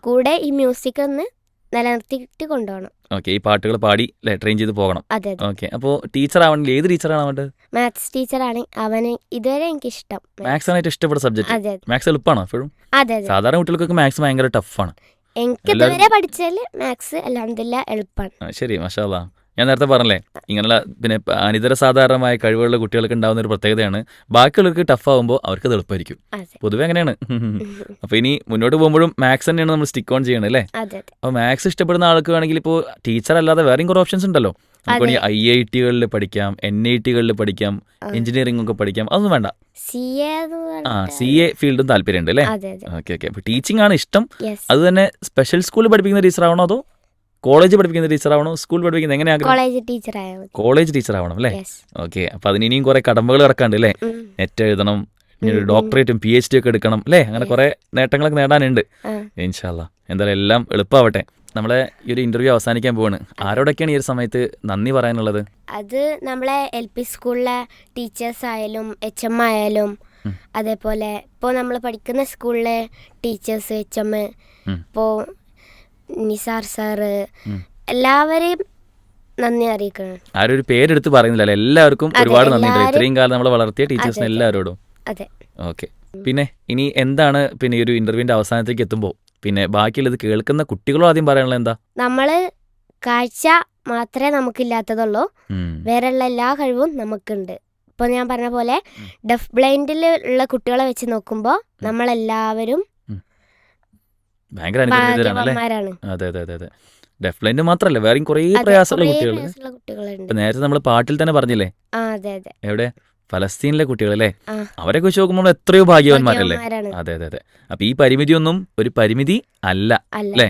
കൂടെ ഈ മ്യൂസിക് ഒന്ന് നിലനിർത്തിയിട്ട് കൊണ്ടുപോകണം. ഓക്കെ. ഈ പാട്ടുകൾ പാടി ട്രെയിൻ ചെയ്ത് പോകണം. അതെ. ഓക്കെ. അപ്പോൾ ടീച്ചർ ആവണമെങ്കിൽ ഏത് ടീച്ചറാണ് വേണ്ടത്? മാത്സ് ടീച്ചറാണ് അവന് ഇതുവരെ എനിക്ക് ഇഷ്ടം. മാത്സ് ആണ് ഏറ്റവും ഇഷ്ടപ്പെട്ട സബ്ജക്ട്. അതെ. മാത്സ് എളുപ്പമാണോ എപ്പോഴും? അതെ. സാധാരണ കുട്ടികൾക്കൊക്കെ മാത്സ് ഭയങ്കര ടഫാണ്. എനിക്ക് ഇതുവരെ പഠിച്ചാൽ മാത്സ് അൽഹംദുലില്ലാ എളുപ്പമാണ്. ശരി, മാഷാ അല്ലാ. ഞാൻ നേരത്തെ പറഞ്ഞല്ലേ ഇങ്ങനെയുള്ള പിന്നെ അനിതര സാധാരണമായ കഴിവുള്ള കുട്ടികൾക്ക് ഉണ്ടാകുന്ന ഒരു പ്രത്യേകതയാണ്. ബാക്കിയുള്ളവർക്ക് ടഫ് ആകുമ്പോൾ അവർക്ക് അത് എളുപ്പമായിരിക്കും. പൊതുവെ അങ്ങനെയാണ്. അപ്പോൾ ഇനി മുന്നോട്ട് പോകുമ്പോഴും മാത്സ് തന്നെയാണ് നമ്മൾ സ്റ്റിക്ക് ഓൺ ചെയ്യണം അല്ലേ? അപ്പോൾ മാത്സ് ഇഷ്ടപ്പെടുന്ന ആൾക്ക് വേണമെങ്കിൽ ഇപ്പോൾ ടീച്ചർ അല്ലാതെ വേറെയും കുറേ ഓപ്ഷൻസ് ഉണ്ടല്ലോ. നമുക്ക് വേണമെങ്കിൽ IIT-കളിൽ പഠിക്കാം, NIT-കളിൽ പഠിക്കാം, എഞ്ചിനീയറിംഗ് ഒക്കെ പഠിക്കാം. അതൊന്നും വേണ്ട. CA ഫീൽഡും താല്പര്യമുണ്ട് അല്ലേ? ഓക്കെ. അപ്പോൾ ടീച്ചിങ് ആണ് ഇഷ്ടം. അത് തന്നെ സ്പെഷ്യൽ സ്കൂളിൽ പഠിപ്പിക്കുന്ന ടീച്ചറാവണോ അതോ കോളേജ് പഠിപ്പിക്കുന്ന ടീച്ചറാവണോ സ്കൂൾ പഠിപ്പിക്കുന്നത് എങ്ങനെയാണ്? കോളേജ് ടീച്ചർ ആവണം അല്ലേ? ഓക്കെ. അപ്പോൾ അതിന് ഇനിയും കുറെ കടമ്പകൾ കിടക്കാണ്ട് അല്ലേ? നെറ്റ് എഴുതണം, ഇനി ഒരു ഡോക്ടറേറ്റും PhD ഒക്കെ എടുക്കണം അല്ലേ? അങ്ങനെ കുറെ നേട്ടങ്ങളൊക്കെ നേടാനുണ്ട്. ഇൻഷാ അല്ലാ എന്തായാലും എല്ലാം എളുപ്പമാവട്ടെ. നമ്മളെ ഈ ഒരു ഇന്റർവ്യൂ അവസാനിക്കാൻ പോവാണ്. ആരോടൊക്കെയാണ് ഈ ഒരു സമയത്ത് നന്ദി പറയാനുള്ളത്? അത് നമ്മളെ LP സ്കൂളിലെ ടീച്ചേഴ്സ് ആയാലും HM ആയാലും അതേപോലെ ഇപ്പോൾ നമ്മൾ പഠിക്കുന്ന സ്കൂളിലെ ടീച്ചേഴ്സ് HM ഇപ്പോൾ നിസാർ സാറ് എല്ലാവരെയും നന്ദി അറിയിക്കണം. ആരും ഒരു പേരെടുത്ത് പറയുന്നില്ല, എല്ലാവർക്കും ഒരുപാട് നന്ദി. ഇത്രയും കാലം നമ്മളെ വളർത്തിയ ടീച്ചേഴ്സിന് എല്ലാവരോടും. അതെ. ഓക്കെ. പിന്നെ ഇനി എന്താണ് പിന്നെ ഈ ഒരു ഇന്റർവ്യൂവിന്റെ അവസാനത്തേക്ക് എത്തുമ്പോൾ പിന്നെ ബാക്കിയുള്ളത് കേൾക്കുന്ന കുട്ടികളോ ആദ്യം പറയാനുള്ളത് എന്താ? നമ്മള് കാഴ്ച മാത്രമേ നമുക്കില്ലാത്തതുള്ളൂ, വേറെയുള്ള എല്ലാ കഴിവും നമുക്കുണ്ട്. ഇപ്പൊ ഞാൻ പറഞ്ഞ പോലെ ഡെഫ് ബ്ലൈൻഡിലുള്ള കുട്ടികളെ വെച്ച് നോക്കുമ്പോൾ നമ്മളെല്ലാവരും ഭയങ്കര അനുഗ്രഹീതരാണ്. അതെ. ഡെഫ് ബ്ലൈൻഡ് മാത്രമല്ല വേറെയും കുറേ പ്രയാസമുള്ള കുട്ടികളുണ്ട്. നേരത്തെ നമ്മൾ പാട്ടിൽ തന്നെ പറഞ്ഞില്ലേ, എവിടെ ഫലസ്തീനിലെ കുട്ടികളല്ലേ, അവരെ കുറിച്ച് നോക്കുമ്പോൾ എത്രയോ ഭാഗ്യവാന്മാരല്ലേ? അതെ. അപ്പൊ ഈ പരിമിതിയൊന്നും ഒരു പരിമിതി അല്ല അല്ലേ?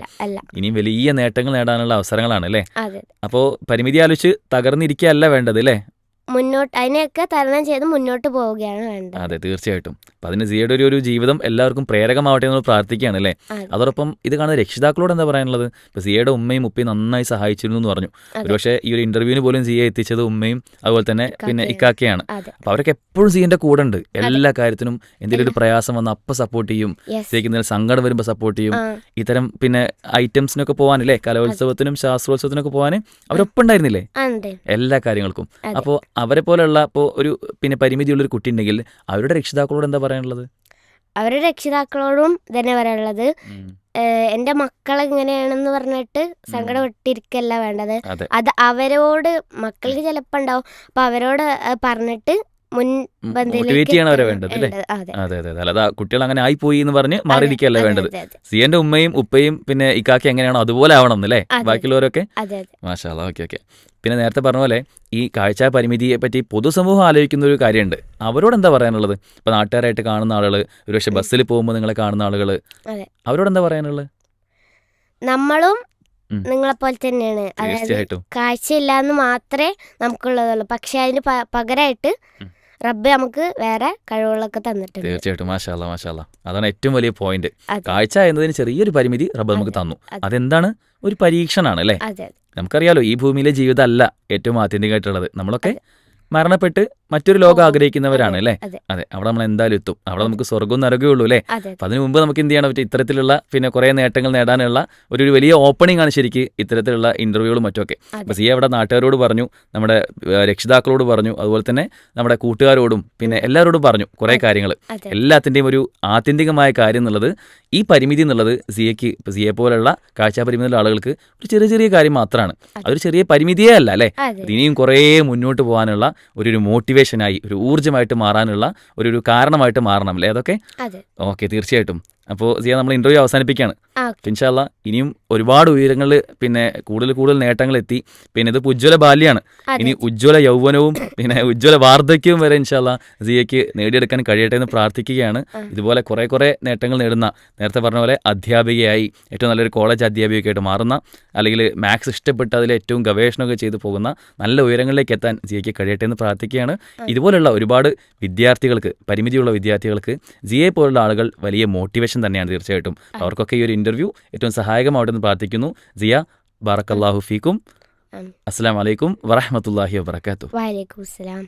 ഇനിയും വലിയ നേട്ടങ്ങൾ നേടാനുള്ള അവസരങ്ങളാണ് അല്ലേ? അപ്പോ പരിമിതി ആലോചിച്ച് തകർന്നിരിക്കുകയല്ല വേണ്ടത് അല്ലേ? മുന്നോട്ട് അതിനെയൊക്കെ തരണം ചെയ്ത് മുന്നോട്ട് പോവുകയാണ് വേണ്ടത്. അതെ, തീർച്ചയായിട്ടും. അപ്പം അതിന് സിയയുടെ ഒരു ജീവിതം എല്ലാവർക്കും പ്രേരകമാവട്ടെ എന്ന് പ്രാർത്ഥിക്കുകയാണ് അല്ലേ? അതോടൊപ്പം ഇത് കാണുന്ന രക്ഷിതാക്കളോട് എന്താ പറയാനുള്ളത്? ഇപ്പം സിയയുടെ ഉമ്മയും ഉപ്പയും നന്നായി സഹായിച്ചിരുന്നു എന്ന് പറഞ്ഞു. ഒരുപക്ഷെ ഈ ഒരു ഇന്റർവ്യൂവിന് പോലും സിയെ എത്തിച്ചത് ഉമ്മയും അതുപോലെ തന്നെ പിന്നെ ഇക്കാക്കയാണ്. അപ്പൊ അവരൊക്കെ എപ്പോഴും സിയന്റെ കൂടെ ഉണ്ട്. എല്ലാ കാര്യത്തിനും എന്തെങ്കിലും ഒരു പ്രയാസം വന്ന് അപ്പം സപ്പോർട്ട് ചെയ്യും. സിയക്ക് എന്തെങ്കിലും സങ്കടം വരുമ്പോൾ സപ്പോർട്ട് ചെയ്യും. ഇത്തരം പിന്നെ ഐറ്റംസിനൊക്കെ പോകാനില്ലേ, കലോത്സവത്തിനും ശാസ്ത്രോത്സവത്തിനൊക്കെ പോകാൻ അവരൊപ്പം ഉണ്ടായിരുന്നില്ലേ എല്ലാ കാര്യങ്ങൾക്കും? അപ്പോൾ അവരെ പോലെയുള്ള ഇപ്പോൾ ഒരു പിന്നെ പരിമിതിയുള്ളൊരു കുട്ടി ഉണ്ടെങ്കിൽ അവരുടെ രക്ഷിതാക്കളോട് എന്താ പറയാനുള്ളത്? അവരുടെ രക്ഷിതാക്കളോടും തന്നെ പറയാനുള്ളത്, എൻ്റെ മക്കളെങ്ങനെയാണെന്ന് പറഞ്ഞിട്ട് സങ്കടപ്പെട്ടിരിക്കല്ല വേണ്ടത്. അത് അവരോട് മക്കൾക്ക് ചിലപ്പോൾ ഉണ്ടാവും, അപ്പൊ അവരോട് പറഞ്ഞിട്ട് മോട്ടിവേറ്റ് ചെയ്യണം അവരെ വേണ്ടത് അല്ലേ? അതെ. അല്ലാതെ കുട്ടികൾ അങ്ങനെ ആയിപ്പോയി എന്ന് പറഞ്ഞ് മാറിയിരിക്കല്ലേ വേണ്ടത്. സിയന്റെ ഉമ്മയും ഉപ്പയും പിന്നെ ഇക്കാക്കി എങ്ങനെയാണോ അതുപോലെ ആവണം എന്നല്ലേ ബാക്കിയുള്ളവരൊക്കെ? മാഷാ അല്ലാ. ഓക്കെ. പിന്നെ നേരത്തെ പറഞ്ഞ പോലെ ഈ കാഴ്ച പരിമിതിയെ പറ്റി പൊതുസമൂഹം ആലോചിക്കുന്ന ഒരു കാര്യമുണ്ട്. അവരോട് എന്താ പറയാനുള്ളത്? ഇപ്പൊ നാട്ടുകാരായിട്ട് കാണുന്ന ആളുകൾ, ഒരുപക്ഷെ ബസ്സിൽ പോകുമ്പോൾ നിങ്ങളെ കാണുന്ന ആളുകൾ, അവരോട് എന്താ പറയാനുള്ളത്? നമ്മളും നിങ്ങളെപ്പോലെ തന്നെയാണ്. അതായത് കാഴ്ചയില്ലാന്ന് മാത്രമേ നമുക്കുള്ളതുള്ളൂ, പക്ഷെ അതിന് പകരമായിട്ട് റബ്ബ് നമുക്ക് വേറെ കഴിവുകളൊക്കെ തന്നിട്ടുണ്ട്. തീർച്ചയായിട്ടും. മാഷാ അല്ലാ. അതാണ് ഏറ്റവും വലിയ പോയിന്റ്. കാഴ്ച എന്നതിന് ചെറിയൊരു പരിമിതി റബ്ബ് നമുക്ക് തന്നു. അതെന്താണ്? ഒരു പരീക്ഷണാണ് അല്ലേ? നമുക്കറിയാലോ ഈ ഭൂമിയിലെ ജീവിതം അല്ല ഏറ്റവും ആത്യന്തികമായിട്ടുള്ളത്. നമ്മളൊക്കെ മരണപ്പെട്ട് മറ്റൊരു ലോകം ആഗ്രഹിക്കുന്നവരാണ് അല്ലേ? അതെ. അവിടെ നമ്മൾ എന്തായാലും എത്തും. അവിടെ നമുക്ക് സ്വർഗവും നരകമേ ഉള്ളൂ അല്ലേ? അപ്പൊ അതിനു മുമ്പ് നമുക്ക് എന്ത് ചെയ്യണം? ഇത്തരത്തിലുള്ള പിന്നെ കുറെ നേട്ടങ്ങൾ നേടാനുള്ള ഒരു വലിയ ഓപ്പണിംഗ് ആണ് ശരിക്കും ഇത്തരത്തിലുള്ള ഇന്റർവ്യൂകളും മറ്റൊക്കെ. അപ്പൊ സിയ അവിടെ നാട്ടുകാരോട് പറഞ്ഞു, നമ്മുടെ രക്ഷിതാക്കളോട് പറഞ്ഞു, അതുപോലെ തന്നെ നമ്മുടെ കൂട്ടുകാരോടും പിന്നെ എല്ലാവരോടും പറഞ്ഞു കുറെ കാര്യങ്ങൾ. എല്ലാത്തിന്റെയും ഒരു ആത്യന്തികമായ കാര്യം എന്നുള്ളത് ഈ പരിമിതി എന്നുള്ളത് സിയക്ക്, ഇപ്പൊ സിയെ പോലുള്ള കാഴ്ച പരിമിതിയുള്ള ആളുകൾക്ക് ഒരു ചെറിയ കാര്യം മാത്രമാണ്. അതൊരു ചെറിയ പരിമിതിയേ അല്ല അല്ലേ? ഇനിയും കുറേ മുന്നോട്ട് പോകാനുള്ള ഒരു മോട്ടിവേഷനായി, ഒരു ഊർജ്ജമായിട്ട് മാറാനുള്ള ഒരു കാരണമായിട്ട് മാറണം അല്ലേ അതൊക്കെ? ഓക്കെ, തീർച്ചയായിട്ടും. അപ്പോൾ സിയ നമ്മൾ ഇന്റർവ്യൂ അവസാനിപ്പിക്കുകയാണ്. ഇൻഷാ അല്ലാ ഇനിയും ഒരുപാട് ഉയരങ്ങളിൽ പിന്നെ കൂടുതൽ നേട്ടങ്ങൾ എത്തി. പിന്നെ ഇത് ഉജ്ജ്വല ബാല്യമാണ്, ഇനി ഉജ്ജ്വല യൗവനവും പിന്നെ ഉജ്ജ്വല വാർദ്ധക്യവും വരെ ഇൻഷാ അല്ലാ സിയയ്ക്ക് നേടിയെടുക്കാൻ കഴിയട്ടെ എന്ന് പ്രാർത്ഥിക്കുകയാണ്. ഇതുപോലെ കുറേ നേട്ടങ്ങൾ നേടുന്ന, നേരത്തെ പറഞ്ഞ പോലെ അധ്യാപികയായി ഏറ്റവും നല്ലൊരു കോളേജ് അധ്യാപികയായിട്ട് മാറുന്ന, അല്ലെങ്കിൽ മാത്സ് ഇഷ്ടപ്പെട്ട് അതിൽ ഏറ്റവും ഗവേഷണമൊക്കെ ചെയ്തു പോകുന്ന നല്ല ഉയരങ്ങളിലേക്ക് എത്താൻ സിയയ്ക്ക് കഴിയട്ടെ എന്ന് പ്രാർത്ഥിക്കുകയാണ്. ഇതുപോലുള്ള ഒരുപാട് വിദ്യാർത്ഥികൾക്ക്, പരിമിതിയുള്ള വിദ്യാർത്ഥികൾക്ക് സിയെ പോലുള്ള ആളുകൾ വലിയ മോട്ടിവേഷൻ തന്നെയാണ് തീർച്ചയായിട്ടും. അവർക്കൊക്കെ ഈ ഒരു ഇന്റർവ്യൂ ഏറ്റവും സഹായകമാവട്ടെന്ന് പ്രാർത്ഥിക്കുന്നു. സിയ, ബാറക്കല്ലാഹു ഫീക്കും. അസ്സലാമു അലൈക്കും വറഹ്മത്തുള്ളാഹി വബറകാതുഹു. വഅലൈക്കും അസ്സലാം.